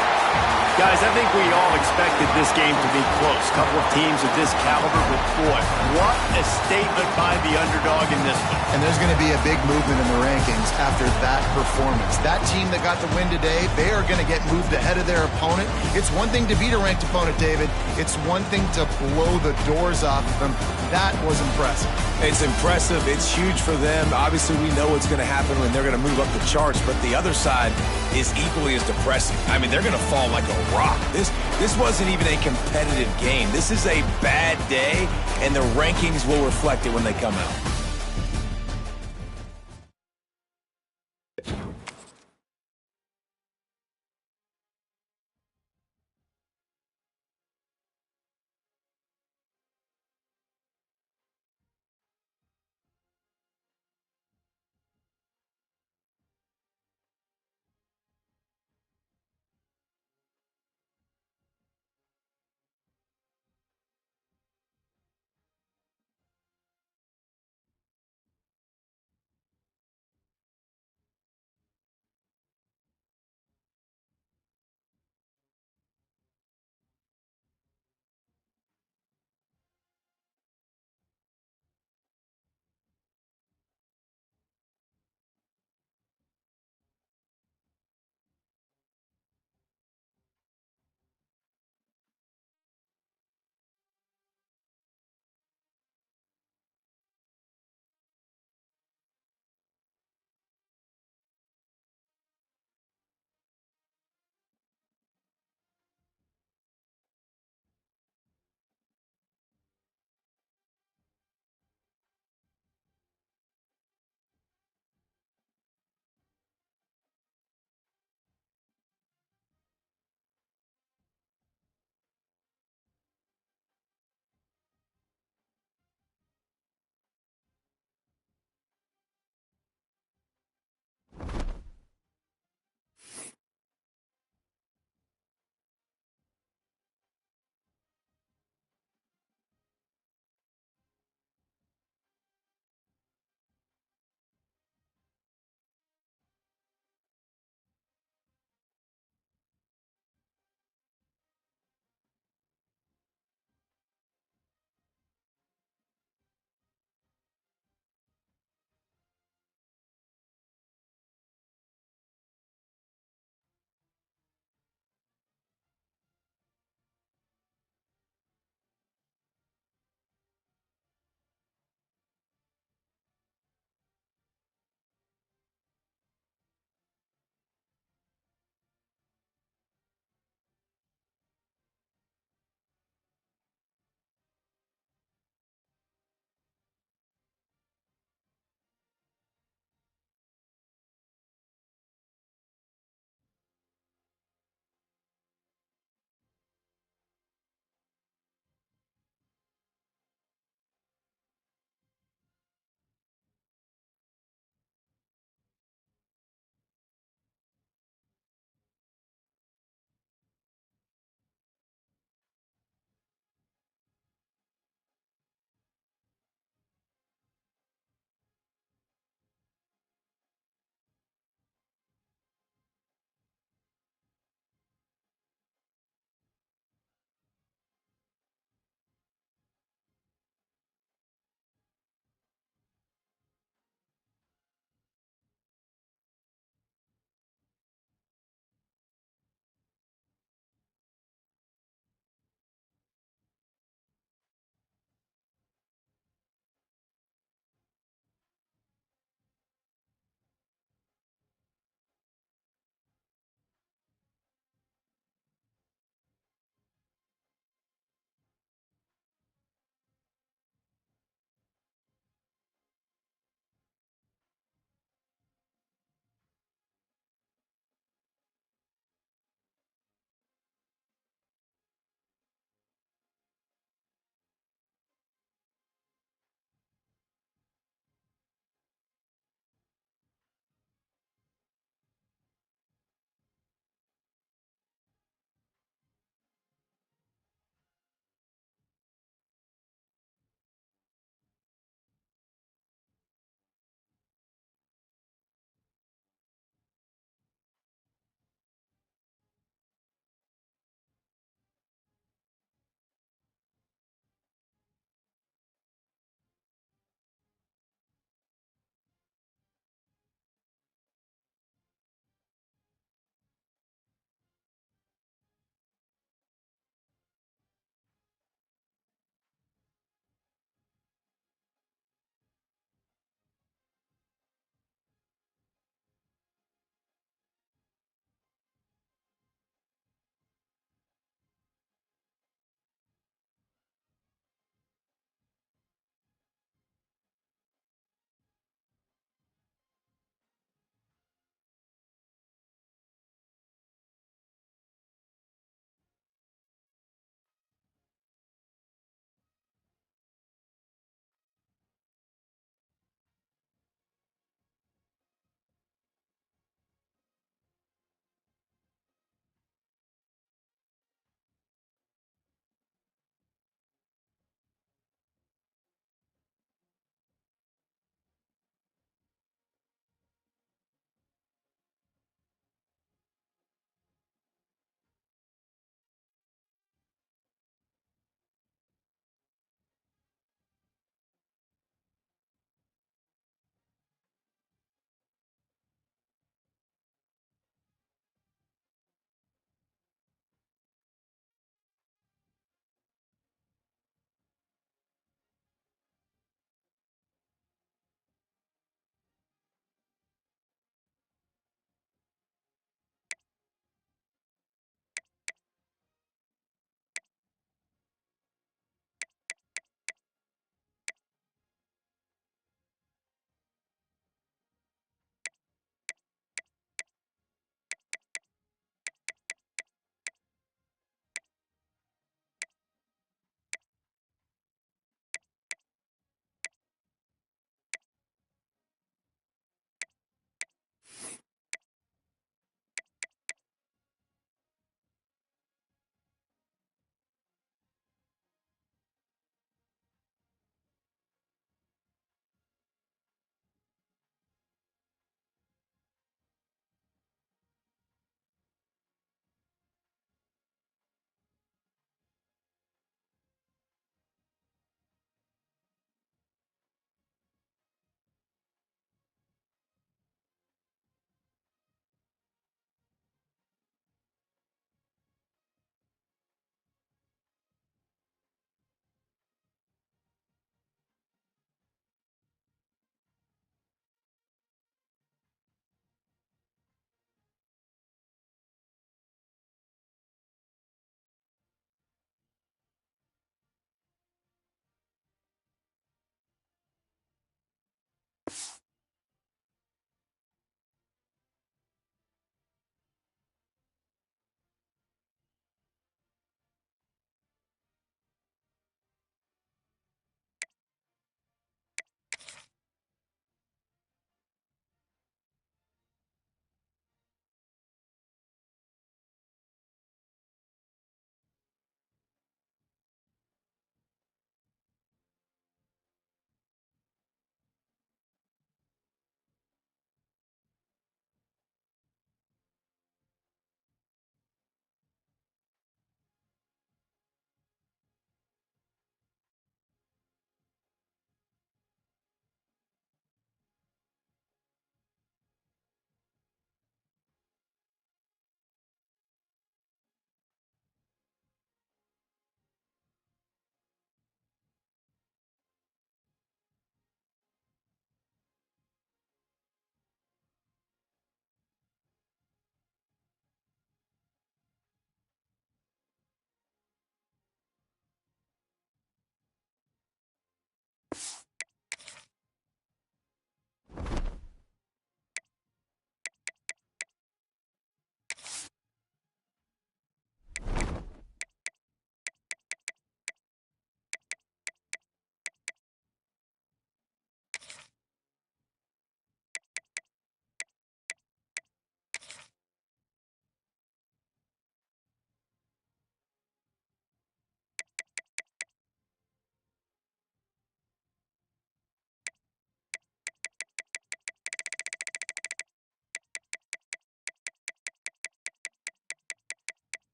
Guys, I think we all expected this game to be close. A couple of teams of this caliber, but boy, what a statement by the underdog in this one. And there's going to be a big movement in the rankings after that performance. That team that got the win today, they are going to get moved ahead of their opponent. It's one thing to beat a ranked opponent, David. It's one thing to blow the doors off of them. That was impressive. It's impressive. It's huge for them. Obviously, we know what's going to happen when they're going to move up the charts, but the other side is equally as depressing. I mean, they're going to fall like a rock. This wasn't even a competitive game. This is a bad day, and the rankings will reflect it when they come out.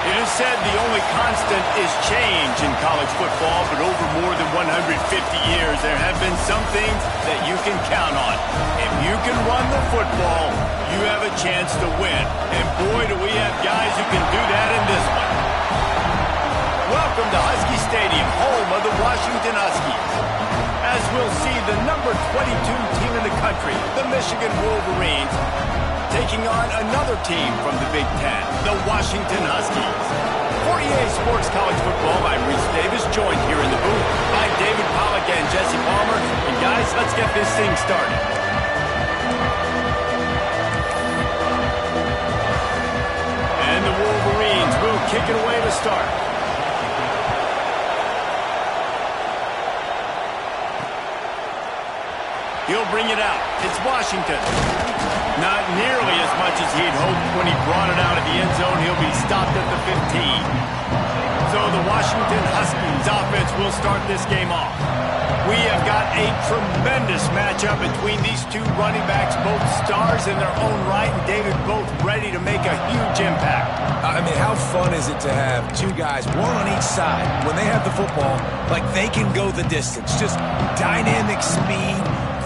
It is said the only constant is change in college football, but over more than 150 years, there have been some things that you can count on. If you can run the football, you have a chance to win. And boy, do we have guys who can do that in this one. Welcome to Husky Stadium, home of the Washington Huskies. As we'll see, the number 22 team in the country, the Michigan Wolverines, taking on another team from the Big Ten, the Washington Huskies. For EA Sports College Football, I'm Reese Davis, joined here in the booth by David Pollack and Jesse Palmer. And guys, let's get this thing started. And the Wolverines will kick it away to start. He'll bring it out. It's Washington. Not nearly as much as he'd hoped when he brought it out of the end zone. He'll be stopped at the 15. So the Washington Huskies offense will start this game off. We have got a tremendous matchup between these two running backs, both stars in their own right, and David, both ready to make a huge impact. I mean, how fun is it to have two guys, one on each side, when they have the football, like they can go the distance. Just dynamic speed,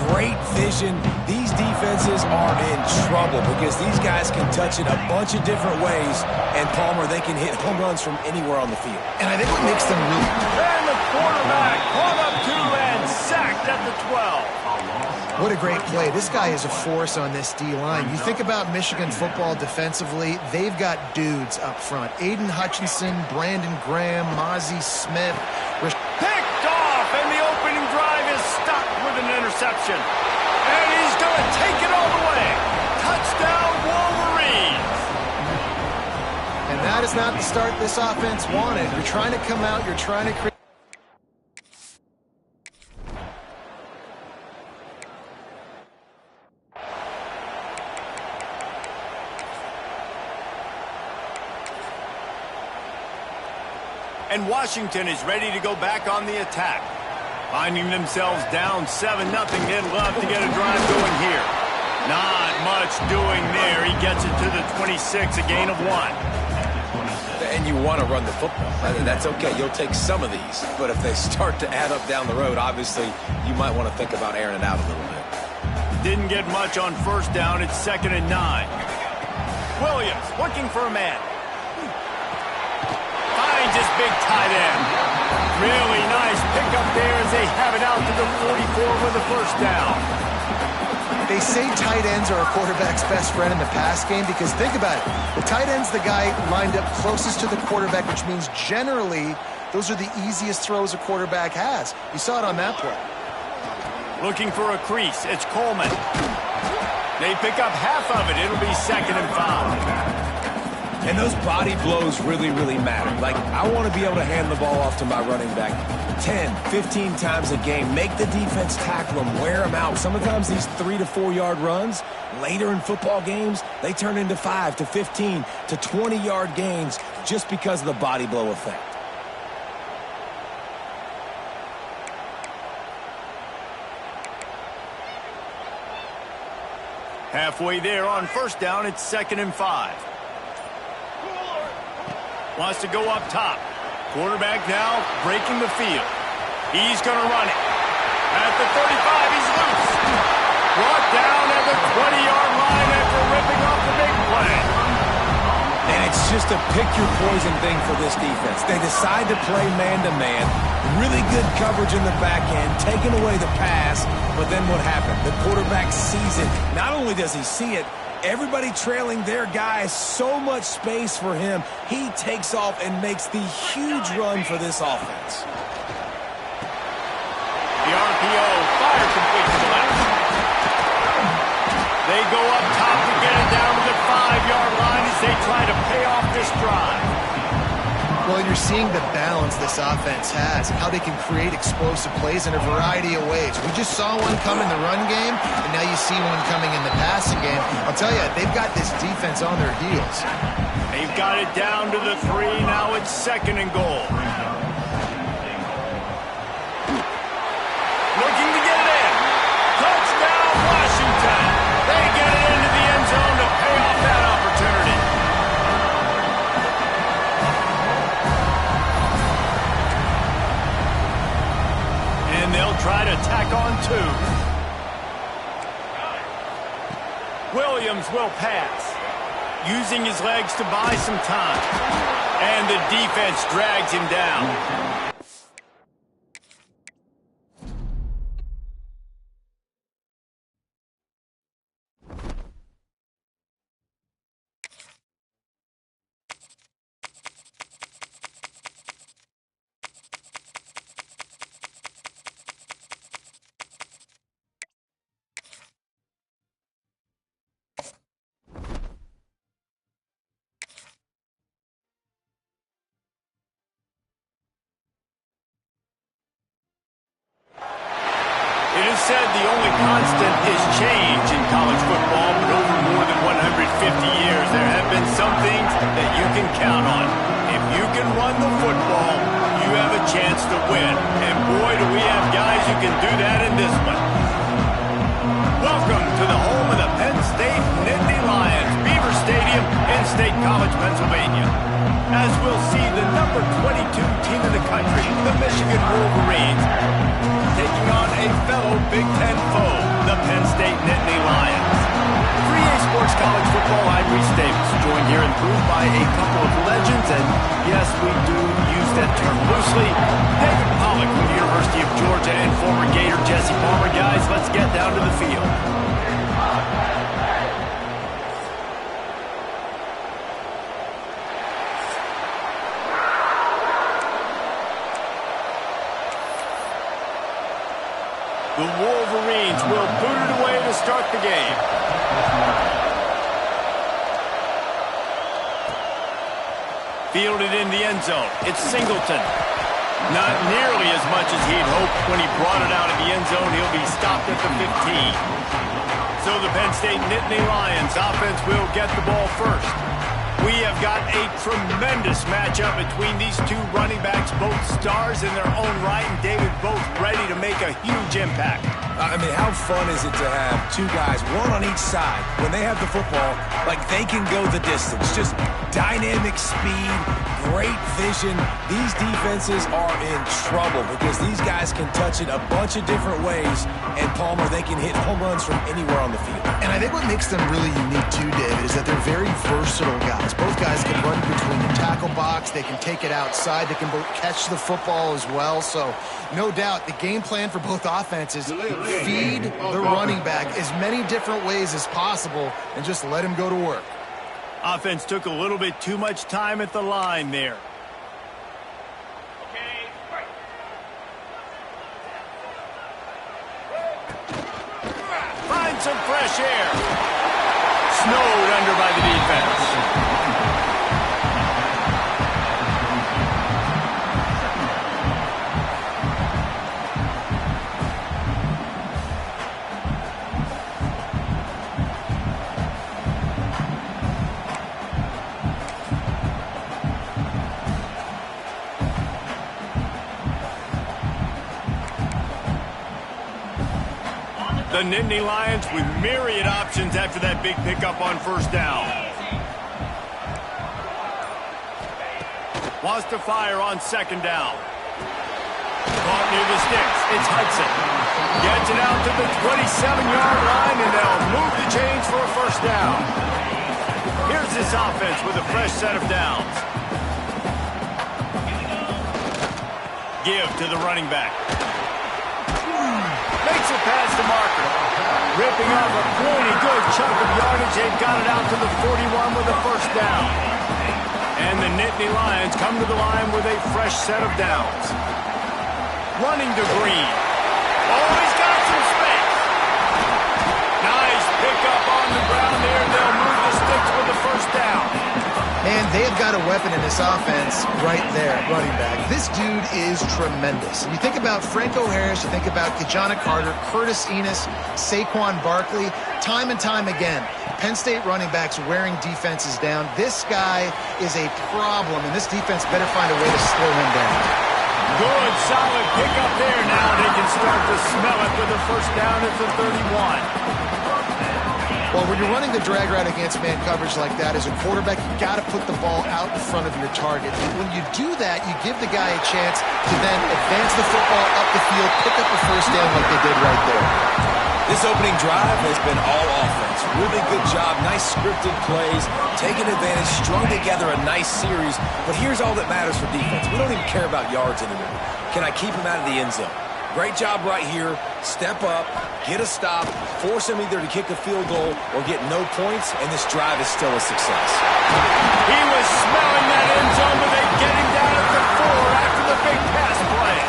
great vision. These defenses are in trouble because these guys can touch it a bunch of different ways, and Palmer, they can hit home runs from anywhere on the field. And I think what makes them really... And the quarterback caught up to and sacked at the 12. What a great play. This guy is a force on this D-line. You think about Michigan football defensively, they've got dudes up front. Aiden Hutchinson, Brandon Graham, Mozzie Smith. Picked off, and the opening drive is stopped with an interception. And he's going to take it all the way. Touchdown, Wolverines. And that is not the start this offense wanted. You're trying to come out, you're trying to create... And Washington is ready to go back on the attack. Finding themselves down 7-0, they'd love to get a drive going here. Not much doing there. He gets it to the 26, a gain of 1. And you want to run the football. That's okay. You'll take some of these. But if they start to add up down the road, obviously, you might want to think about airing it out a little bit. Didn't get much on first down. It's 2nd and 9. Williams looking for a man. Finds his big tight end. Really nice pickup there as they have it out to the 44 with a first down. They say tight ends are a quarterback's best friend in the pass game because think about it. The tight end's the guy lined up closest to the quarterback, which means generally those are the easiest throws a quarterback has. You saw it on that play. Looking for a crease. It's Coleman. They pick up half of it. It'll be 2nd and 5. And those body blows really, really matter. Like, I want to be able to hand the ball off to my running back 10, 15 times a game. Make the defense tackle them, wear them out. Sometimes these 3 to 4 yard runs, later in football games, they turn into 5 to 15 to 20 yard gains just because of the body blow effect. Halfway there on 1st down, it's 2nd and 5. Wants to go up top. Quarterback now breaking the field. He's going to run it. At the 35, he's loose. Brought down at the 20-yard line after ripping off the big play. And it's just a pick-your-poison thing for this defense. They decide to play man-to-man. Really good coverage in the back end, taking away the pass. But then what happened? The quarterback sees it. Not only does he see it, everybody trailing their guy, so much space for him. He takes off and makes the huge run for this offense. The RPO, fire complete to the left. They go up top to get it down to the 5-yard line as they try to pay off this drive. Well, you're seeing the balance this offense has, how they can create explosive plays in a variety of ways. We just saw one come in the run game, and now you see one coming in the passing game. I'll tell you, they've got this defense on their heels. They've got it down to the 3. Now it's 2nd and goal. Looking to get it in. Touchdown, Washington. They get it into the end zone to pay off that opportunity. And they'll try to tack on 2. Williams will pass, using his legs to buy some time. And the defense drags him down. It is said the only constant is change in college football, but over more than 150 years, there have been some things that you can count on. If you can run the football, you have a chance to win. And boy, do we have guys who can do that in this one. Welcome to the home of the Penn State Nittany Lions, Beaver Stadium in State College, Pennsylvania. As we'll see the number 22 team in the country, the Michigan Wolverines, taking on a fellow Big Ten foe, the Penn State Nittany Lions. 3A Sports College Football, I'm Reese Davis, joined here and proved by a couple of legends, and yes, we do use that term loosely. David Pollack from the University of Georgia and former Gator Jesse Palmer. Guys, let's get down to the field. The Wolverines will boot it away to start the game. Fielded in the end zone. It's Singleton. Not nearly as much as he'd hoped when he brought it out of the end zone. He'll be stopped at the 15. So the Penn State Nittany Lions offense will get the ball first. We have got a tremendous matchup between these two running backs, both stars in their own right, and David both ready to make a huge impact. I mean, how fun is it to have two guys, one on each side, when they have the football, like they can go the distance. Just dynamic speed, great vision. These defenses are in trouble because these guys can touch it a bunch of different ways, and Palmer, they can hit home runs from anywhere on the field. And I think what makes them really unique too, David, is that they're very versatile guys. Both guys can run between the tackle box. They can take it outside. They can both catch the football as well. So, no doubt, the game plan for both offenses, feed the running back as many different ways as possible and just let him go to work. Offense took a little bit too much time at the line there. Find some fresh air. snowed under by the defense. The Nittany Lions with myriad options after that big pickup on first down. Wants to fire on second down. Caught near the sticks. It's Hudson. Gets it out to the 27-yard line, and they'll move the chains for a first down. Here's this offense with a fresh set of downs. Give to the running back. Makes a pass to Marker. Ripping off a pretty good chunk of yardage. They've got it out to the 41 with a first down. And the Nittany Lions come to the line with a fresh set of downs. Running to Green. Oh, he's got some space. Nice pickup on the ground there. They'll move the sticks with the first down. And they've got a weapon in this offense right there, running back. This dude is tremendous. You think about Franco Harris, you think about Ki-Jana Carter, Curtis Enis, Saquon Barkley, time and time again. Penn State running backs wearing defenses down. This guy is a problem, and this defense better find a way to slow him down. Good, solid pickup there. Now they can start to smell it with a first down at the 31. Well, when you're running the drag route against man coverage like that, as a quarterback, you got to put the ball out in front of your target. And when you do that, you give the guy a chance to then advance the football up the field, pick up a first down like they did right there. This opening drive has been all offense. Really good job, nice scripted plays, taking advantage, strung together a nice series. But here's all that matters for defense. We don't even care about yards anymore. Can I keep him out of the end zone? Great job right here. Step up, get a stop, force him either to kick a field goal or get no points, and this drive is still a success. He was smelling that end zone, but they get him down at the 4 after the big pass play.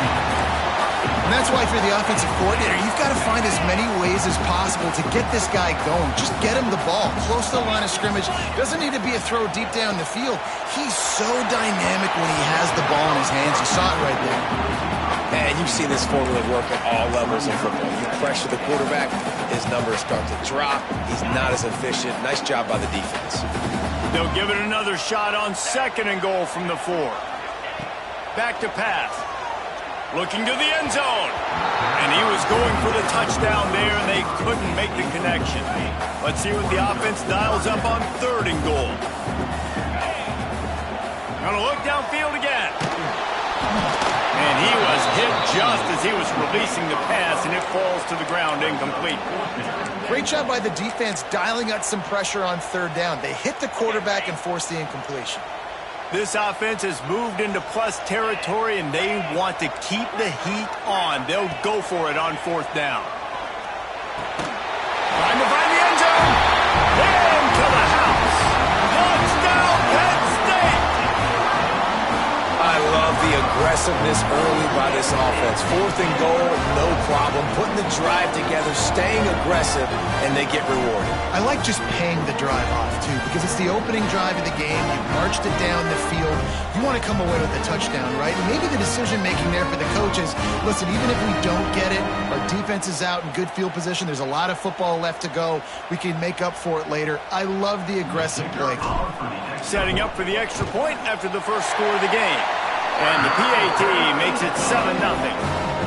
And that's why, if you're the offensive coordinator, you've got to find as many ways as possible to get this guy going. Just get him the ball close to the line of scrimmage. Doesn't need to be a throw deep down the field. He's so dynamic when he has the ball in his hands. You saw it right there. And you've seen this formula work at all levels of football. You pressure the quarterback, his numbers start to drop. He's not as efficient. Nice job by the defense. They'll give it another shot on second and goal from the 4. Back to pass. Looking to the end zone. And he was going for the touchdown there, and they couldn't make the connection. Let's see what the offense dials up on third and goal. Gonna look downfield again. And he was hit just as he was releasing the pass, and it falls to the ground incomplete. Great job by the defense dialing up some pressure on third down. They hit the quarterback and forced the incompletion. This offense has moved into plus territory, and they want to keep the heat on. They'll go for it on fourth down. Trying to find the end zone. Into the house. Touchdown, Penn State. I love the aggressiveness early by this offense. Fourth and goal, no problem. Putting the drive together, staying aggressive, and they get rewarded. I like just paying the drive off, too, because it's the opening drive of the game. You marched it down the field. You want to come away with a touchdown, right? And maybe the decision-making there for the coaches, listen, even if we don't get it, our defense is out in good field position. There's a lot of football left to go. We can make up for it later. I love the aggressive play. Setting up for the extra point after the first score of the game. And the PAT makes it 7-0.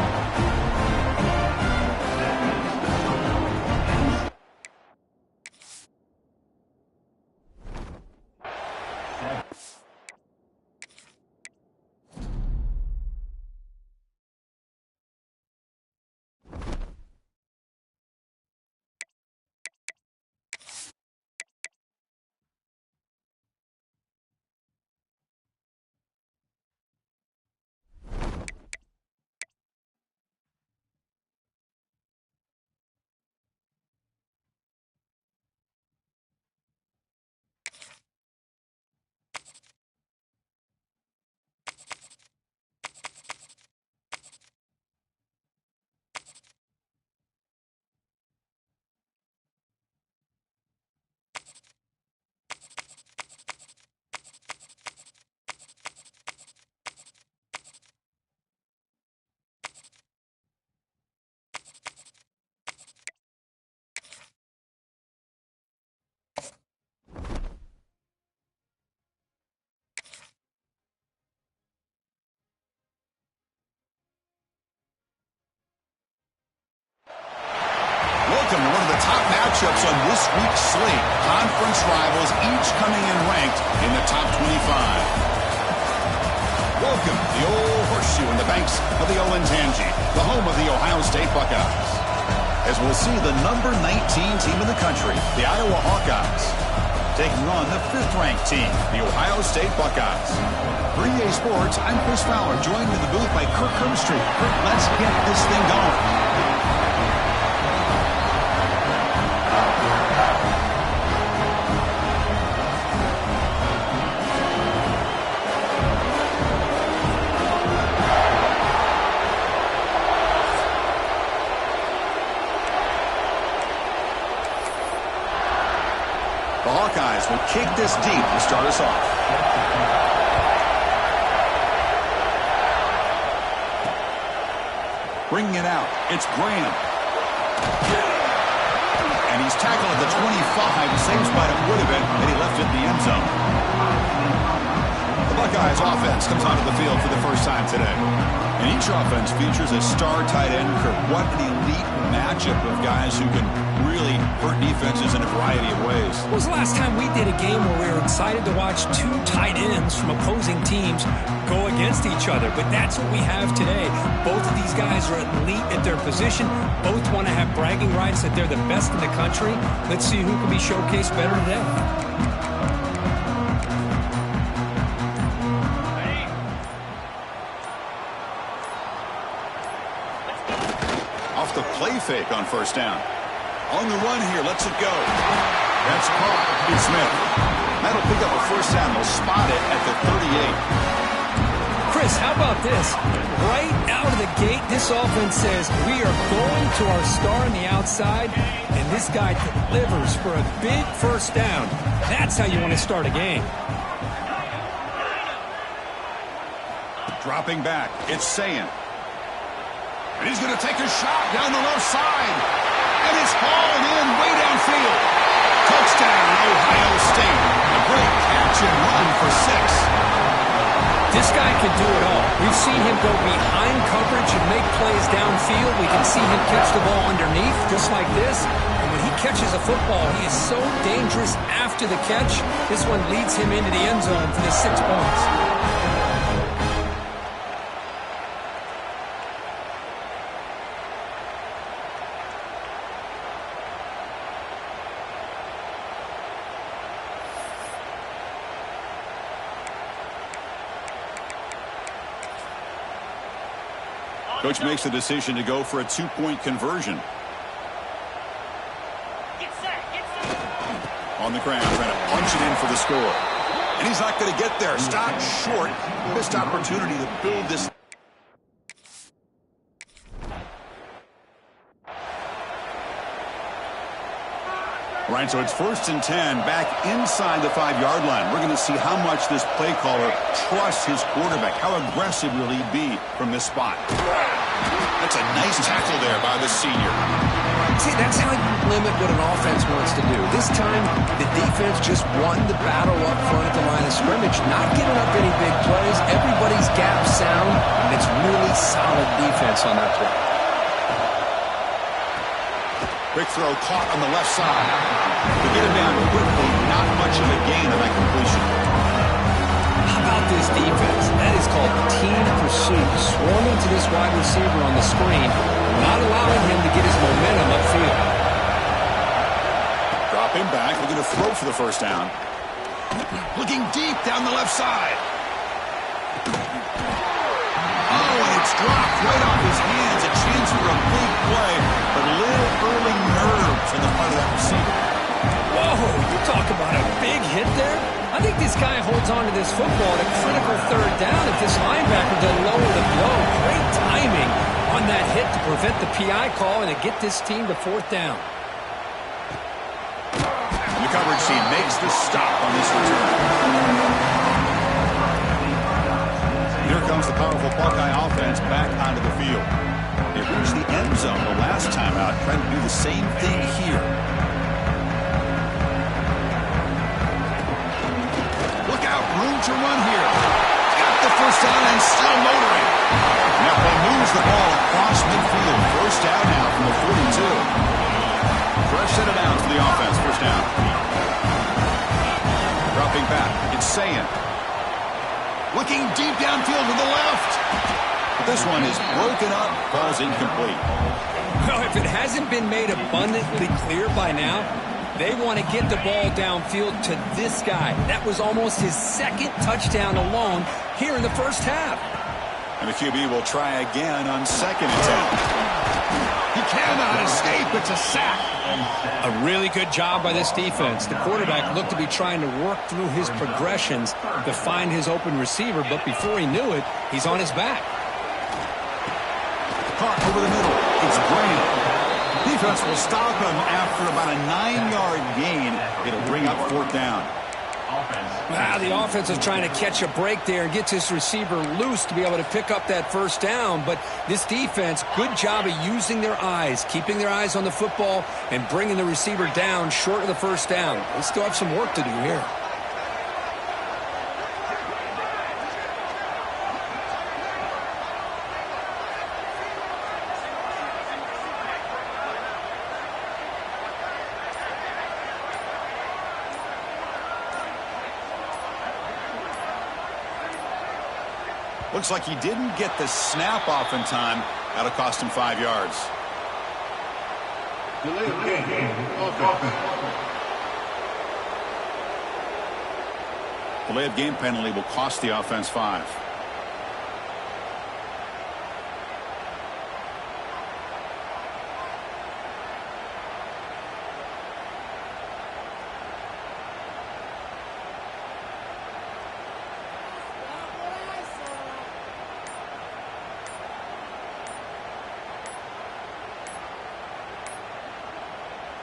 top matchups on this week's slate. Conference rivals each coming in ranked in the top 25. Welcome to the Old Horseshoe in the banks of the Olentangy, the home of the Ohio State Buckeyes. As we'll see the number 19 team in the country, the Iowa Hawkeyes, taking on the 5th-ranked team, the Ohio State Buckeyes. For EA Sports, I'm Chris Fowler, joined in the booth by Kirk Herbstreit. Kirk, let's get this thing going. The Hawkeyes will kick this deep to start us off. Bringing it out, it's Graham. And he's tackled at the 25. Same spot it would have been had he left it in the end zone. The Buckeyes offense comes onto the field for the first time today. And each offense features a star tight end. Kirk, what an elite matchup of guys who can really hurt defenses in a variety of ways. When was the last time we did a game where we were excited to watch two tight ends from opposing teams go against each other? But that's what we have today. Both of these guys are elite at their position. Both want to have bragging rights that they're the best in the country. Let's see who can be showcased better today. Off the play fake on first down. On the run here, lets it go. That's caught. It's Smith. That'll pick up a first down. They'll spot it at the 38. Chris, how about this? Right out of the gate, this offense says, we are going to our star on the outside, and this guy delivers for a big first down. That's how you want to start a game. Dropping back, it's Sayin. And he's going to take a shot down the left side. And it's hauled in way downfield. Touchdown, Ohio State. A great catch and run for 6. This guy can do it all. We've seen him go behind coverage and make plays downfield. We can see him catch the ball underneath, just like this. And when he catches a football, he is so dangerous after the catch. This one leads him into the end zone for the 6 points. Coach makes the decision to go for a 2-point conversion. On the ground, trying to punch it in for the score. And he's not going to get there. Stopped short. Missed opportunity to build this. All right, so it's 1st and 10, back inside the 5-yard line. We're going to see how much this play caller trusts his quarterback. How aggressive will he be from this spot? That's a nice tackle there by the senior. See, that's how you limit what an offense wants to do. This time, the defense just won the battle up front at the line of scrimmage, not giving up any big plays. Everybody's gap sound, and it's really solid defense on that play. Quick throw caught on the left side. To get him down quickly, not much of a gain on that completion. How about this defense? That is called team pursuit. Swarming to this wide receiver on the screen, not allowing him to get his momentum upfield. Drop him back, looking to throw for the first down. Looking deep down the left side. Oh, and it's dropped right off his hands. A chance for a big play, but a little early nerves on the part of that receiver. Whoa, you talk about a big hit there? I think this guy holds on to this football at a critical 3rd down if this linebacker doesn't lower the blow. Great timing on that hit to prevent the PI call and to get this team to 4th down. And the coverage team makes the stop on this return. Here comes the powerful Buckeye offense back onto the field. They reached the end zone the last time out, trying to do the same thing here. Look out, room to run here. Got the first down and still motoring. Now they moves the ball across midfield. First down now from the 42. Fresh the offense. First down. Dropping back. It's Sayan. Looking deep downfield to the left. This one is broken up. Ball's incomplete. Well, if it hasn't been made abundantly clear by now, they want to get the ball downfield to this guy. That was almost his second touchdown alone here in the first half. And the QB will try again on second attempt. He cannot escape. It's a sack. A really good job by this defense. The quarterback looked to be trying to work through his progressions to find his open receiver, but before he knew it, he's on his back. Caught over the middle. It's Graham. Defense will stop him after about a 9-yard gain. It'll bring up fourth down. Wow, the offense is trying to catch a break there and gets his receiver loose to be able to pick up that first down. But this defense, good job of using their eyes, keeping their eyes on the football and bringing the receiver down short of the first down. They still have some work to do here. Looks like he didn't get the snap off in time. That'll cost him 5 yards. Delay of game penalty will cost the offense 5.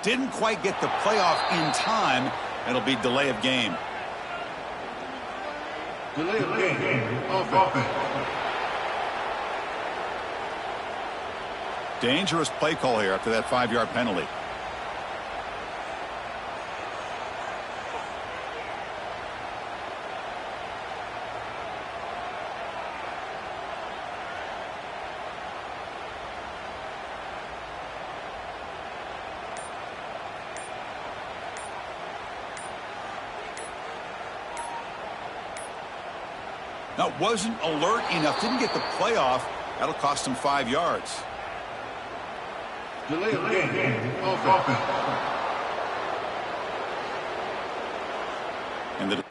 Didn't quite get the playoff in time. It'll be delay of game. Delay of game. Offense. Dangerous play call here after that 5-yard penalty. Now, wasn't alert enough. Didn't get the playoff. That'll cost him 5 yards. Delay of game. Offense. And the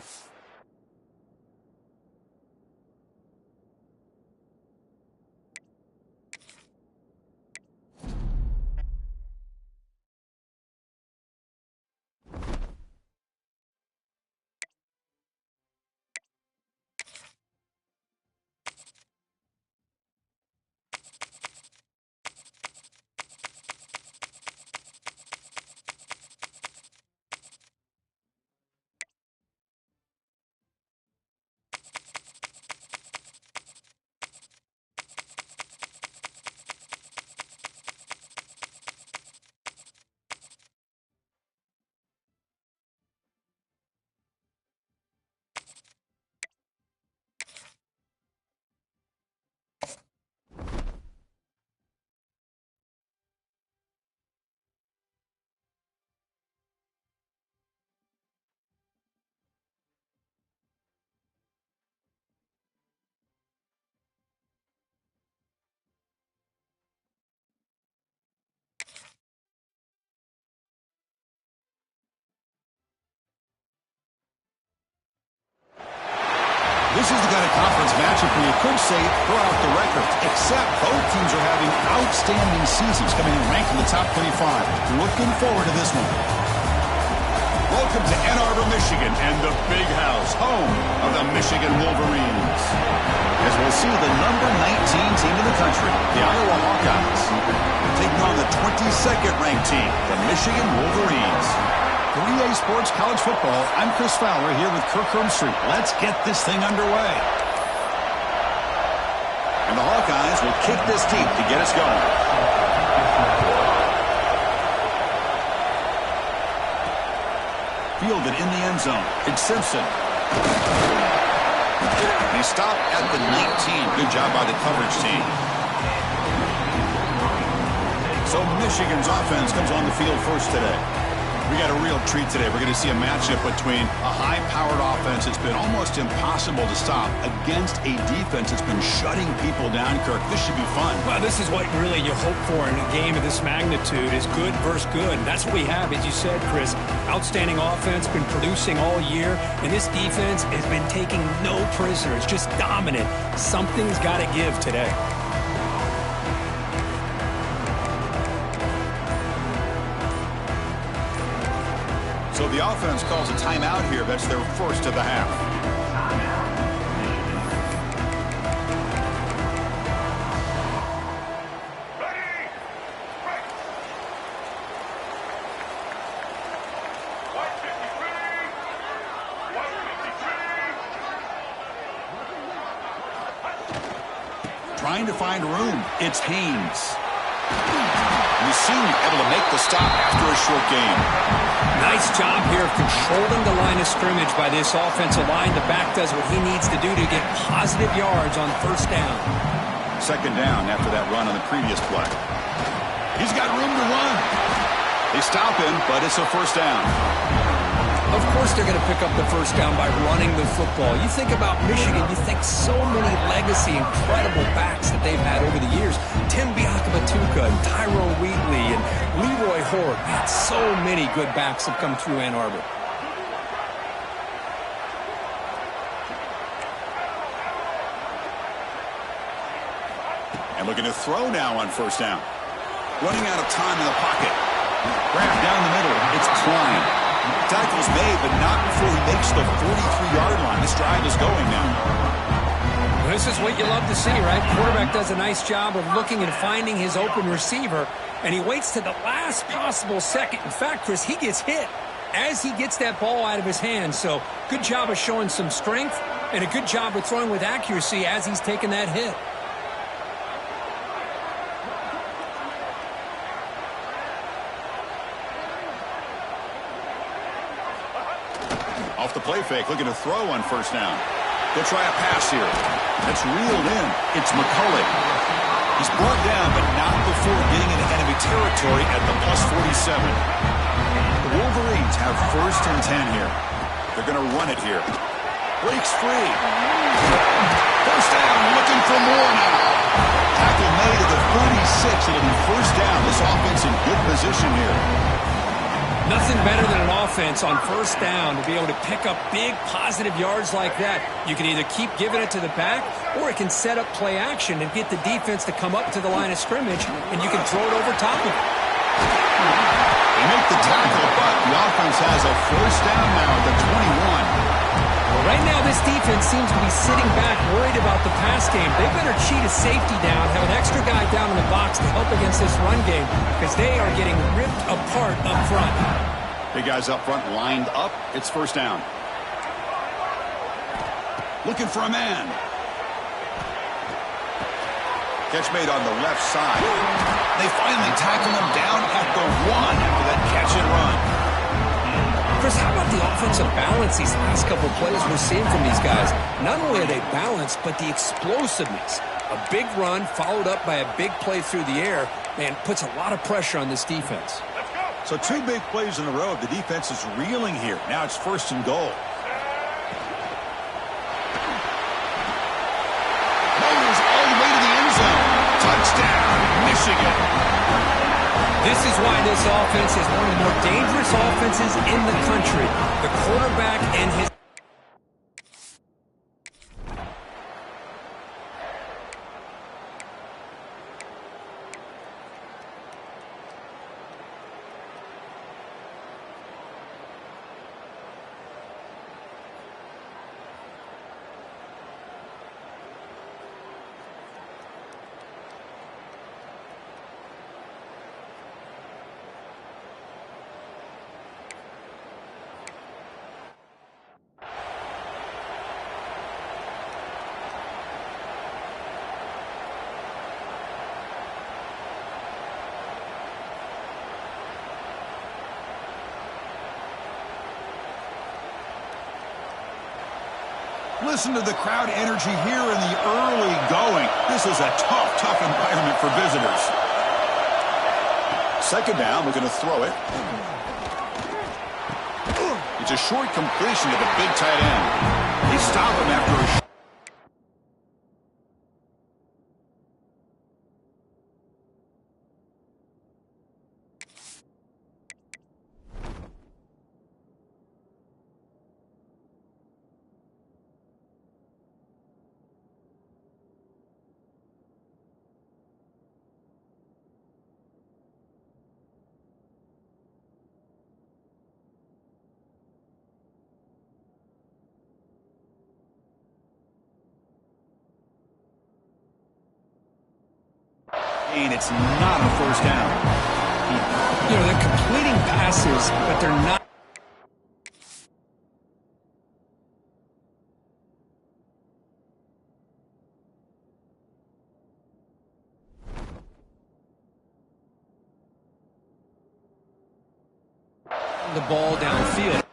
This is the kind of conference matchup where you could say throw out the records, except both teams are having outstanding seasons, coming in ranked in the top 25. Looking forward to this one. Welcome to Ann Arbor, Michigan, and the Big House, home of the Michigan Wolverines. As we'll see the number 19 team in the country, the Iowa Hawkeyes, taking on the 22nd ranked team, the Michigan Wolverines. 3A Sports College Football. I'm Chris Fowler here with Kirk Herbstreit. Let's get this thing underway. And the Hawkeyes will kick this deep to get us going. Fielded in the end zone. It's Simpson. And he stopped at the 19. Good job by the coverage team. So Michigan's offense comes on the field first today. We got a real treat today. We're going to see a matchup between a high-powered offense that's been almost impossible to stop against a defense that's been shutting people down, Kirk. This should be fun. Well, this is what really you hope for in a game of this magnitude is good versus good. And that's what we have, as you said, Chris. Outstanding offense, been producing all year, and this defense has been taking no prisoners, just dominant. Something's got to give today. So the offense calls a timeout here. That's their first of the half. Trying to find room. It's Haynes. You seem able to make the stop after a short game. Nice job here of controlling the line of scrimmage by this offensive line. The back does what he needs to do to get positive yards on first down. Second down after that run on the previous play. He's got room to run. They stop him, but it's a first down. Of course they're going to pick up the first down by running the football. You think about Michigan, you think so many legacy, incredible backs that they've had over the years. Tim Biakabatuka and Tyrone Wheatley and Leroy Hort. Man, so many good backs have come through Ann Arbor. And looking to throw now on first down. Running out of time in the pocket. Grab down the middle. It's Klein. Tackle's made, but not before he makes the 43-yard line. This drive is going now. This is what you love to see, right? Quarterback does a nice job of looking and finding his open receiver, and he waits to the last possible second. In fact, Chris, he gets hit as he gets that ball out of his hands. So good job of showing some strength and a good job of throwing with accuracy as he's taking that hit. Off the play fake, looking to throw on first down. They'll try a pass here. That's reeled in. It's McCulley. He's brought down, but not before getting into enemy territory at the +47. The Wolverines have first and 10 here. They're going to run it here. Breaks free. First down, looking for more now. Tackle made at the 36. It'll be first down. This offense in good position here. Nothing better than an offense on first down to be able to pick up big positive yards like that. You can either keep giving it to the back, or it can set up play action and get the defense to come up to the line of scrimmage, and you can throw it over top of it. They make the tackle, but the offense has a first down now at the 21. Well, right now this defense seems to be sitting back worried about the pass game. They better cheat a safety down, have an extra guy down in the box to help against this run game, because they are getting ripped apart up front. Big guys up front lined up. It's first down. Looking for a man. Catch made on the left side. They finally tackle him down at the 1 after that catch and run. Chris, how about the offensive balance these last couple plays we're seeing from these guys? Not only are they balanced, but the explosiveness. A big run followed up by a big play through the air, man, puts a lot of pressure on this defense. So 2 big plays in a row. The defense is reeling here. Now it's first and goal. Motors all the way to the end zone. Touchdown, Michigan. This is why this offense is one of the more dangerous offenses in the country. The quarterback and his... Listen to the crowd energy here in the early going. This is a tough environment for visitors. Second down, we're going to throw it. It's a short completion to the big tight end. They stop him after a and it's not a first down. You know, they're completing passes, but they're not. The ball downfield.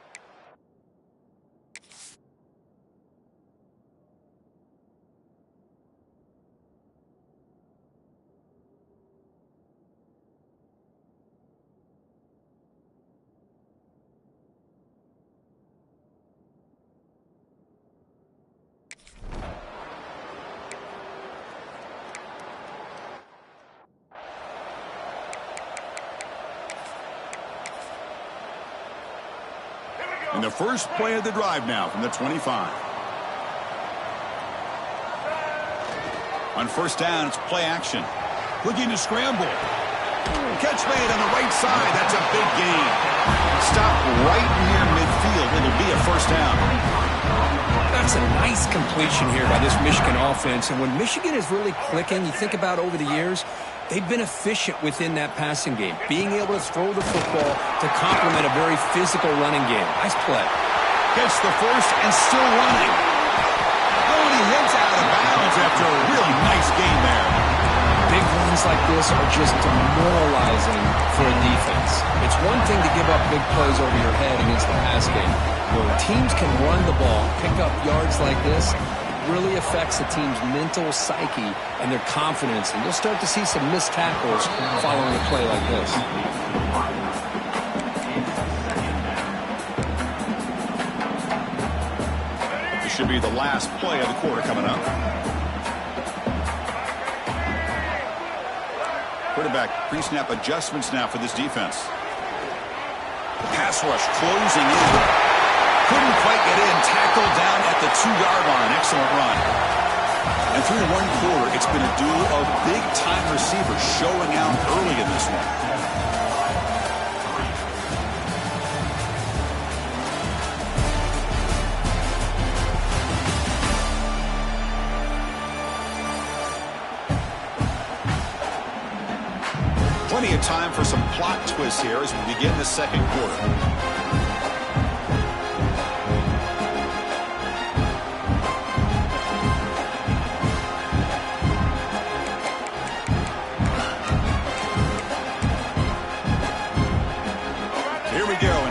In the first play of the drive now from the 25. On first down, it's play action. Looking to scramble. Catch made on the right side. That's a big gain. Stop right near midfield. It'll be a first down. That's a nice completion here by this Michigan offense. And when Michigan is really clicking, you think about over the years, they've been efficient within that passing game, being able to throw the football to complement a very physical running game. Nice play. Gets the first and still running. Oh, and he heads out of bounds after a really nice gain there. Big runs like this are just demoralizing for a defense. It's one thing to give up big plays over your head against the pass game. When teams can run the ball, pick up yards like this, really affects the team's mental psyche and their confidence, and you'll start to see some missed tackles following a play like this. This should be the last play of the quarter coming up. Quarterback pre-snap adjustments now for this defense. The pass rush closing in. Couldn't quite get in. Tackled down at the 2-yard line. Excellent run. And through one quarter, it's been a duo of big-time receivers showing out early in this one. Plenty of time for some plot twists here as we begin the second quarter.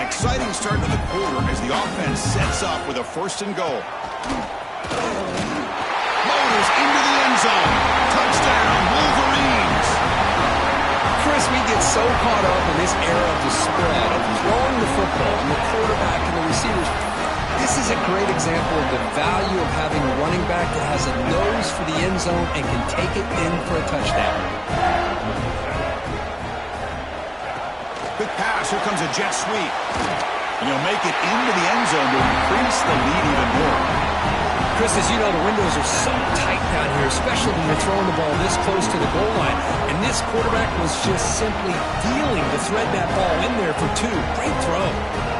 Exciting start to the quarter as the offense sets up with a first and goal. Motors into the end zone. Touchdown, Wolverines. Chris, we get so caught up in this era of the spread, of throwing the football and the quarterback and the receivers. This is a great example of the value of having a running back that has a nose for the end zone and can take it in for a touchdown. Quick pass. Here comes a jet sweep. And he'll make it into the end zone to increase the lead even more. Chris, as you know, the windows are so tight down here, especially when you're throwing the ball this close to the goal line. And this quarterback was just simply dealing to thread that ball in there for two. Great throw.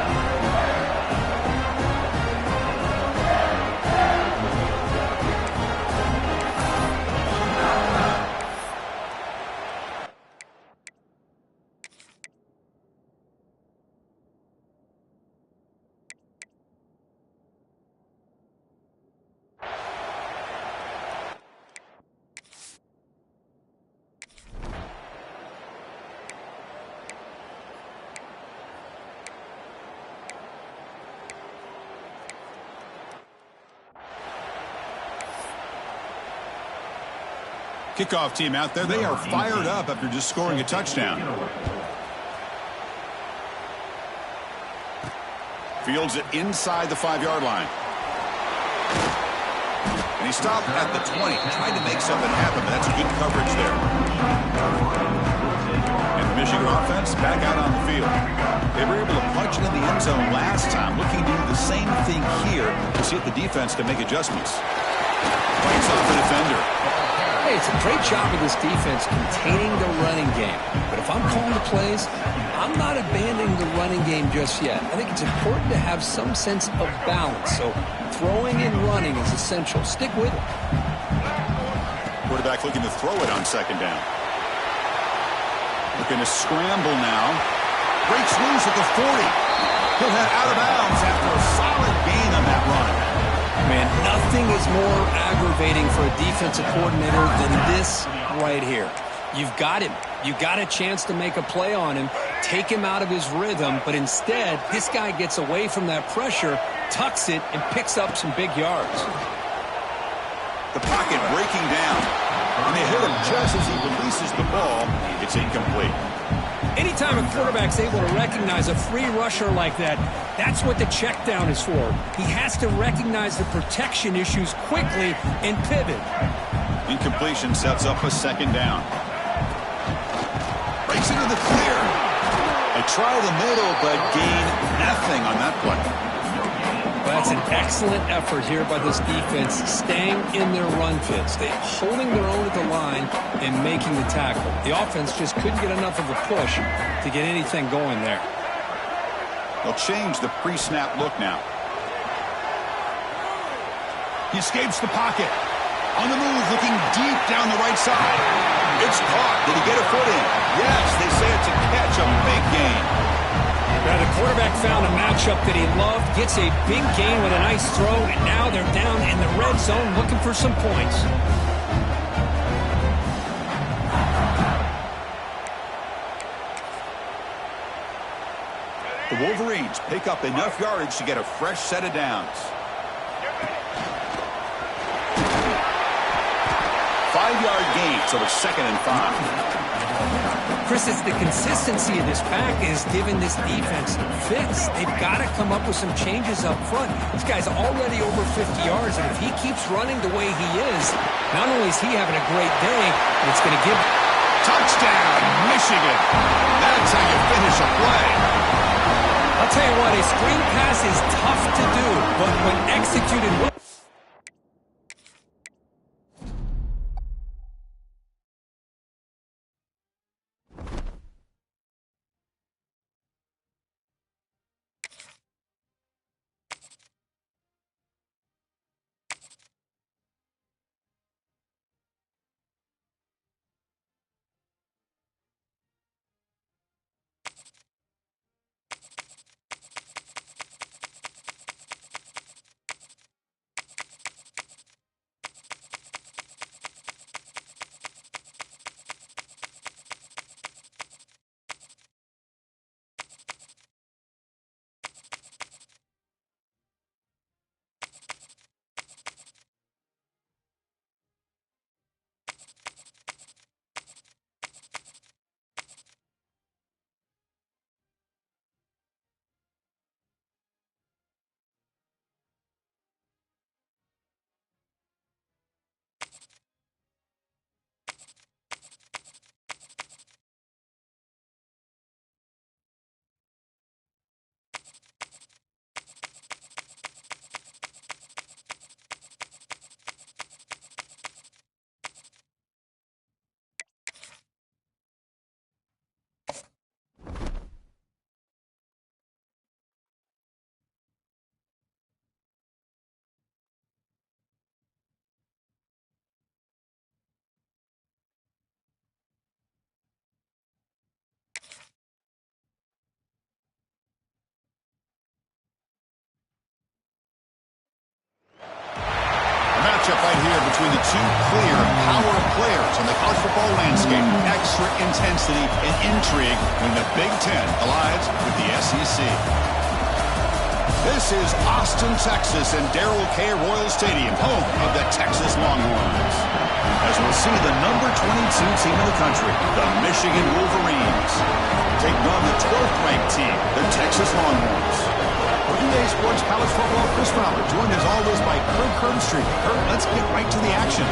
Kickoff team out there, they are fired up after just scoring a touchdown. Fields it inside the 5-yard line. And he stopped at the 20. Tried to make something happen, but that's good coverage there. And the Michigan offense back out on the field. They were able to punch it in the end zone last time. Looking to do the same thing here to see if the defense can make adjustments. Fights off the defender. Hey, it's a great job of this defense containing the running game. But if I'm calling the plays, I'm not abandoning the running game just yet. I think it's important to have some sense of balance. So throwing and running is essential. Stick with it. Quarterback looking to throw it on second down. Looking to scramble now. Breaks loose at the 40. He'll head out of bounds after a solid gain on that run. Man, nothing is more aggravating for a defensive coordinator than this right here. You've got him. You got a chance to make a play on him, take him out of his rhythm, but instead, this guy gets away from that pressure, tucks it, and picks up some big yards. The pocket breaking down, and they hit him just as he releases the ball. It's incomplete. Anytime a quarterback's able to recognize a free rusher like that, that's what the check down is for. He has to recognize the protection issues quickly and pivot. Incompletion sets up a second down. Breaks into the clear. They try the middle, but gain nothing on that play. Well, that's an excellent effort here by this defense, staying in their run fits. They're holding their own at the line and making the tackle. The offense just couldn't get enough of a push to get anything going there. They'll change the pre-snap look now. He escapes the pocket. On the move, looking deep down the right side. It's caught. Did he get a foot in? Yes, they say it's a catch, a big gain. Now the quarterback found a matchup that he loved, gets a big gain with a nice throw, and now they're down in the red zone looking for some points. The Wolverines pick up enough yardage to get a fresh set of downs. 5-yard gain, so it's 2nd and 5. Chris, it's the consistency of this pack is giving this defense fits. They've got to come up with some changes up front. This guy's already over 50 yards, and if he keeps running the way he is, not only is he having a great day, but it's going to give... Touchdown, Michigan. That's how you finish a play. I'll tell you what, a screen pass is tough to do, but when executed well... Matchup right here between the two clear power players on the college football landscape. Extra intensity and intrigue when the Big Ten collides with the SEC. This is Austin, Texas, and Darrell K. Royal Stadium, home of the Texas Longhorns. As we'll see the number 22 team in the country, the Michigan Wolverines, taking on the 12th ranked team, the Texas Longhorns. For EA Sports College Football, Chris Fowler, joined as always by Kirk Herbstreit. Kirk, let's get right to the action.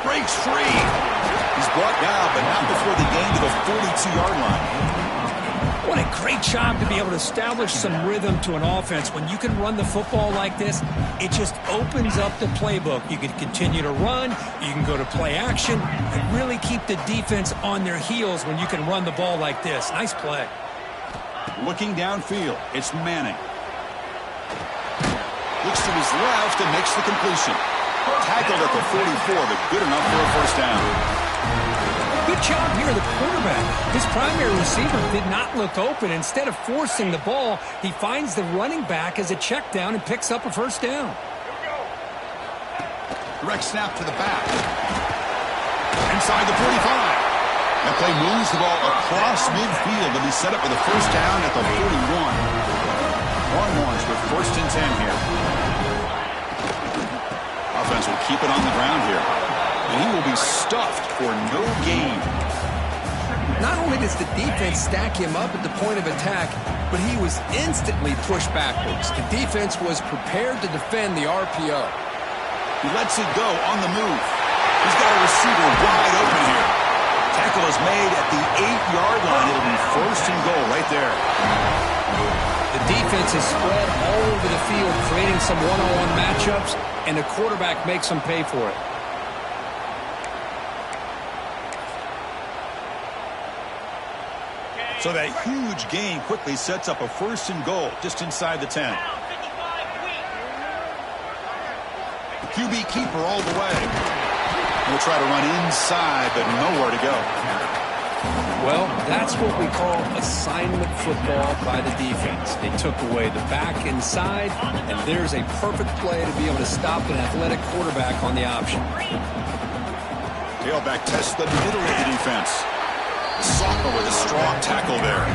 Breaks free. He's brought down, but not before they gain to the 42-yard line. What a great job to be able to establish some rhythm to an offense. When you can run the football like this, it just opens up the playbook. You can continue to run, you can go to play action, and really keep the defense on their heels when you can run the ball like this. Nice play. Looking downfield, it's Manning. Looks to his left and makes the completion. Tackled at the 44, but good enough for a first down. Good job here, the quarterback. His primary receiver did not look open. Instead of forcing the ball, he finds the running back as a check down and picks up a first down. Direct snap to the back. Inside the 45. That play moves the ball across midfield to be set up with a first down at the 41. Longhorns with first and 10 here. Offense will keep it on the ground here. And he will be stuffed for no gain. Not only does the defense stack him up at the point of attack, but he was instantly pushed backwards. The defense was prepared to defend the RPO. He lets it go on the move. He's got a receiver wide open here. Tackle is made at the 8-yard line. It'll be first and goal right there. The defense is spread all over the field, creating some one-on-one matchups, and the quarterback makes them pay for it. So that huge gain quickly sets up a first and goal just inside the 10. The QB keeper all the way. We'll try to run inside, but nowhere to go. Well, that's what we call assignment football by the defense. They took away the back inside, and there's a perfect play to be able to stop an athletic quarterback on the option. Tailback tests the middle of the defense. Soccer with a strong tackle there.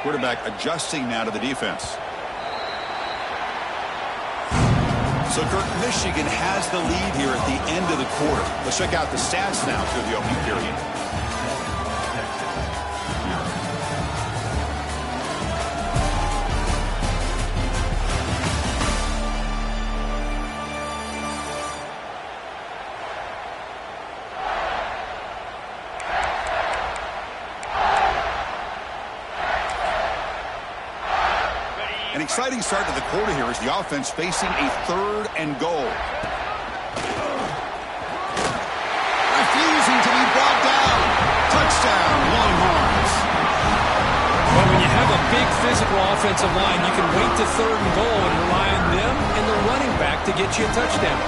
Quarterback adjusting now to the defense. So, Kirk, Michigan has the lead here at the end of the quarter. Let's check out the stats now through the opening period. An exciting start to the quarter here as the offense facing a third and goal. Refusing to be brought down. Touchdown, Longhorns. Well, when you have a big physical offensive line, you can wait to third and goal and rely on them and the running back to get you a touchdown.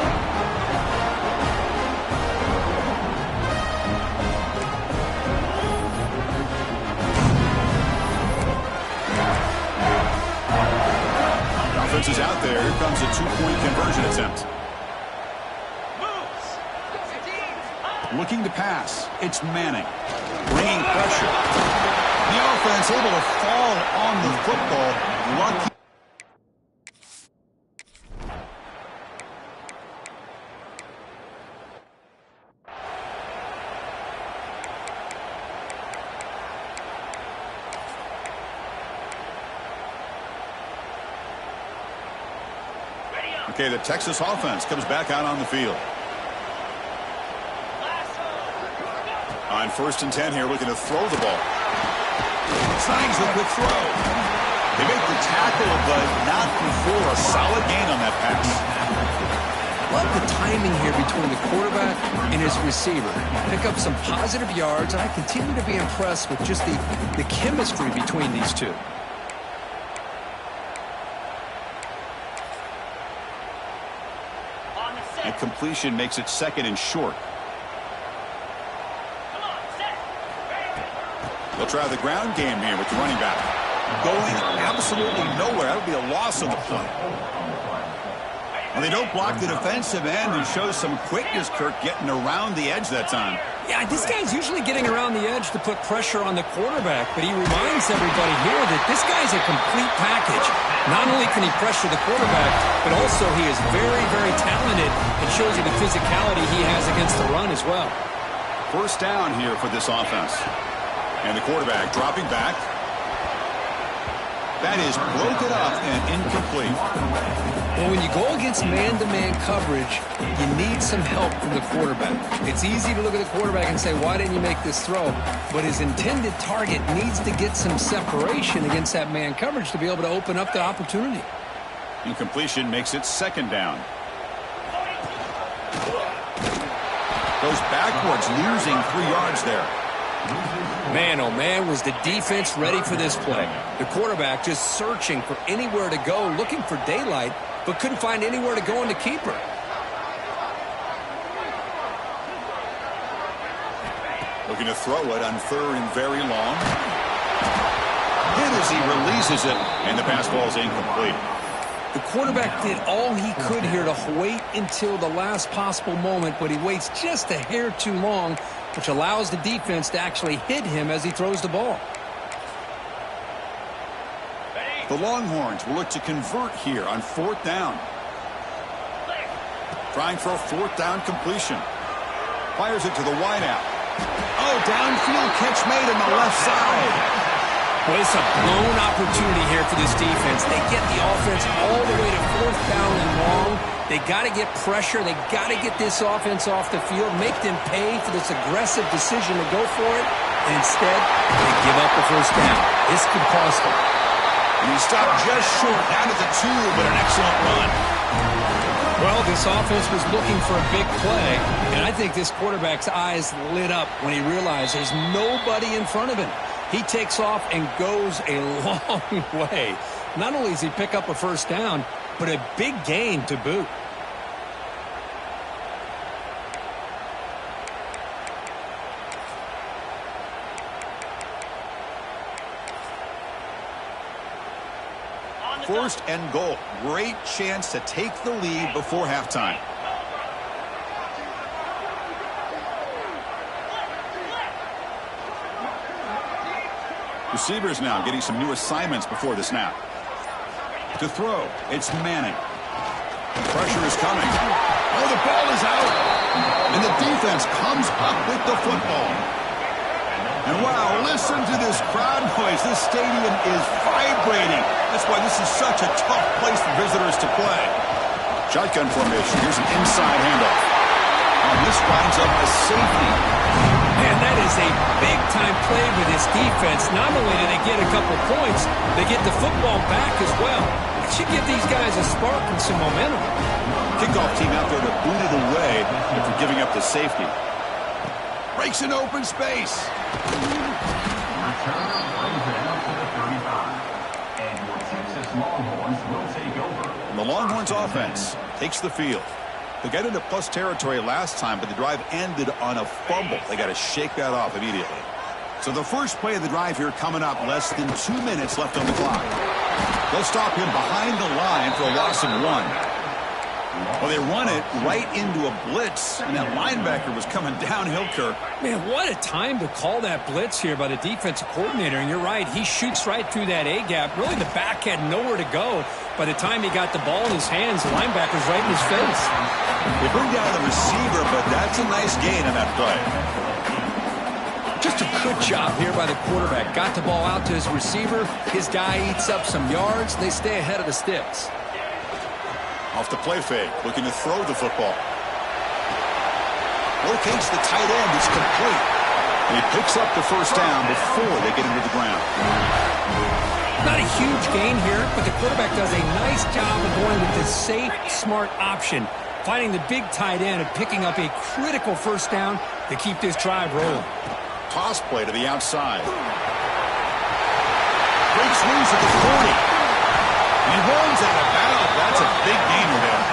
Offense is out there. Here comes a two-point conversion attempt. Looking to pass. It's Manning. Bringing pressure. The offense able to fall on the football. Lucky. Okay, the Texas offense comes back out on the field. On 1st and 10 here, looking to throw the ball. Signs the quick throw. They make the tackle, but not before a solid gain on that pass. Love the timing here between the quarterback and his receiver. Pick up some positive yards, and I continue to be impressed with just the chemistry between these two. And completion makes it 2nd and short. They'll try the ground game here with the running back. Going absolutely nowhere. That would be a loss on the play. Well, they don't block the defensive end and show some quickness, Kirk, getting around the edge that time. Yeah, this guy's usually getting around the edge to put pressure on the quarterback, but he reminds everybody here that this guy's a complete package. Not only can he pressure the quarterback, but also he is very, very talented and shows you the physicality he has against the run as well. 1st down here for this offense. And the quarterback dropping back. That is broken up and incomplete. Well, when you go against man-to-man coverage, you need some help from the quarterback. It's easy to look at the quarterback and say, why didn't you make this throw? But his intended target needs to get some separation against that man coverage to be able to open up the opportunity. Incompletion makes it 2nd down. Goes backwards, losing 3 yards there. Man, oh man, was the defense ready for this play. The quarterback just searching for anywhere to go, looking for daylight, but couldn't find anywhere to go in the keeper. Looking to throw it on 3rd and very long. Hit as he releases it, and the pass ball is incomplete. The quarterback did all he could here to wait until the last possible moment, but he waits just a hair too long, which allows the defense to actually hit him as he throws the ball. The Longhorns will look to convert here on 4th down. Trying for a 4th down completion. Fires it to the wideout. Oh, downfield catch made on the left side. Well, it's a blown opportunity here for this defense. They get the offense all the way to 4th down and long. They got to get pressure. They got to get this offense off the field, make them pay for this aggressive decision to go for it. And instead, they give up the 1st down. This could cost them. And he stopped just short, down to the 2, but an excellent run. Well, this offense was looking for a big play, and I think this quarterback's eyes lit up when he realized there's nobody in front of him. He takes off and goes a long way. Not only does he pick up a 1st down, but a big gain to boot. First and goal. Great chance to take the lead before halftime. Receivers now getting some new assignments before the snap. To throw, it's Manning. Pressure is coming. Oh, the ball is out. And the defense comes up with the football. And wow, listen to this crowd noise. This stadium is vibrating. That's why this is such a tough place for visitors to play. Shotgun formation. Here's an inside handoff. And this winds up a safety. Man, that is a big-time play with this defense. Not only do they get a couple points, they get the football back as well. It should give these guys a spark and some momentum. Kickoff team out there to boot it away after giving up the safety. Breaks an open space. Return brings it out to the 35. And your Texas Longhorns will take over. And the Longhorns offense takes the field. They got into plus territory last time, but the drive ended on a fumble. They got to shake that off immediately. So the first play of the drive here coming up, less than 2 minutes left on the clock. They'll stop him behind the line for a loss of 1. Well, they run it right into a blitz, and that linebacker was coming downhill, Kirk. Man, what a time to call that blitz here by the defensive coordinator. And you're right, he shoots right through that A-gap. Really, the back had nowhere to go. By the time he got the ball in his hands, the linebacker's right in his face. They bring down the receiver, but that's a nice gain on that play. Just a good job here by the quarterback. Got the ball out to his receiver. His guy eats up some yards. They stay ahead of the sticks. Off the play fake, looking to throw the football. Locates the tight end. It's complete. And he picks up the first down before they get him to the ground. Not a huge gain here, but the quarterback does a nice job of going with the safe, smart option, finding the big tight end and picking up a critical first down to keep this drive rolling. Toss play to the outside. Breaks loose at the 40. He runs out of bounds. That's a big gainer there.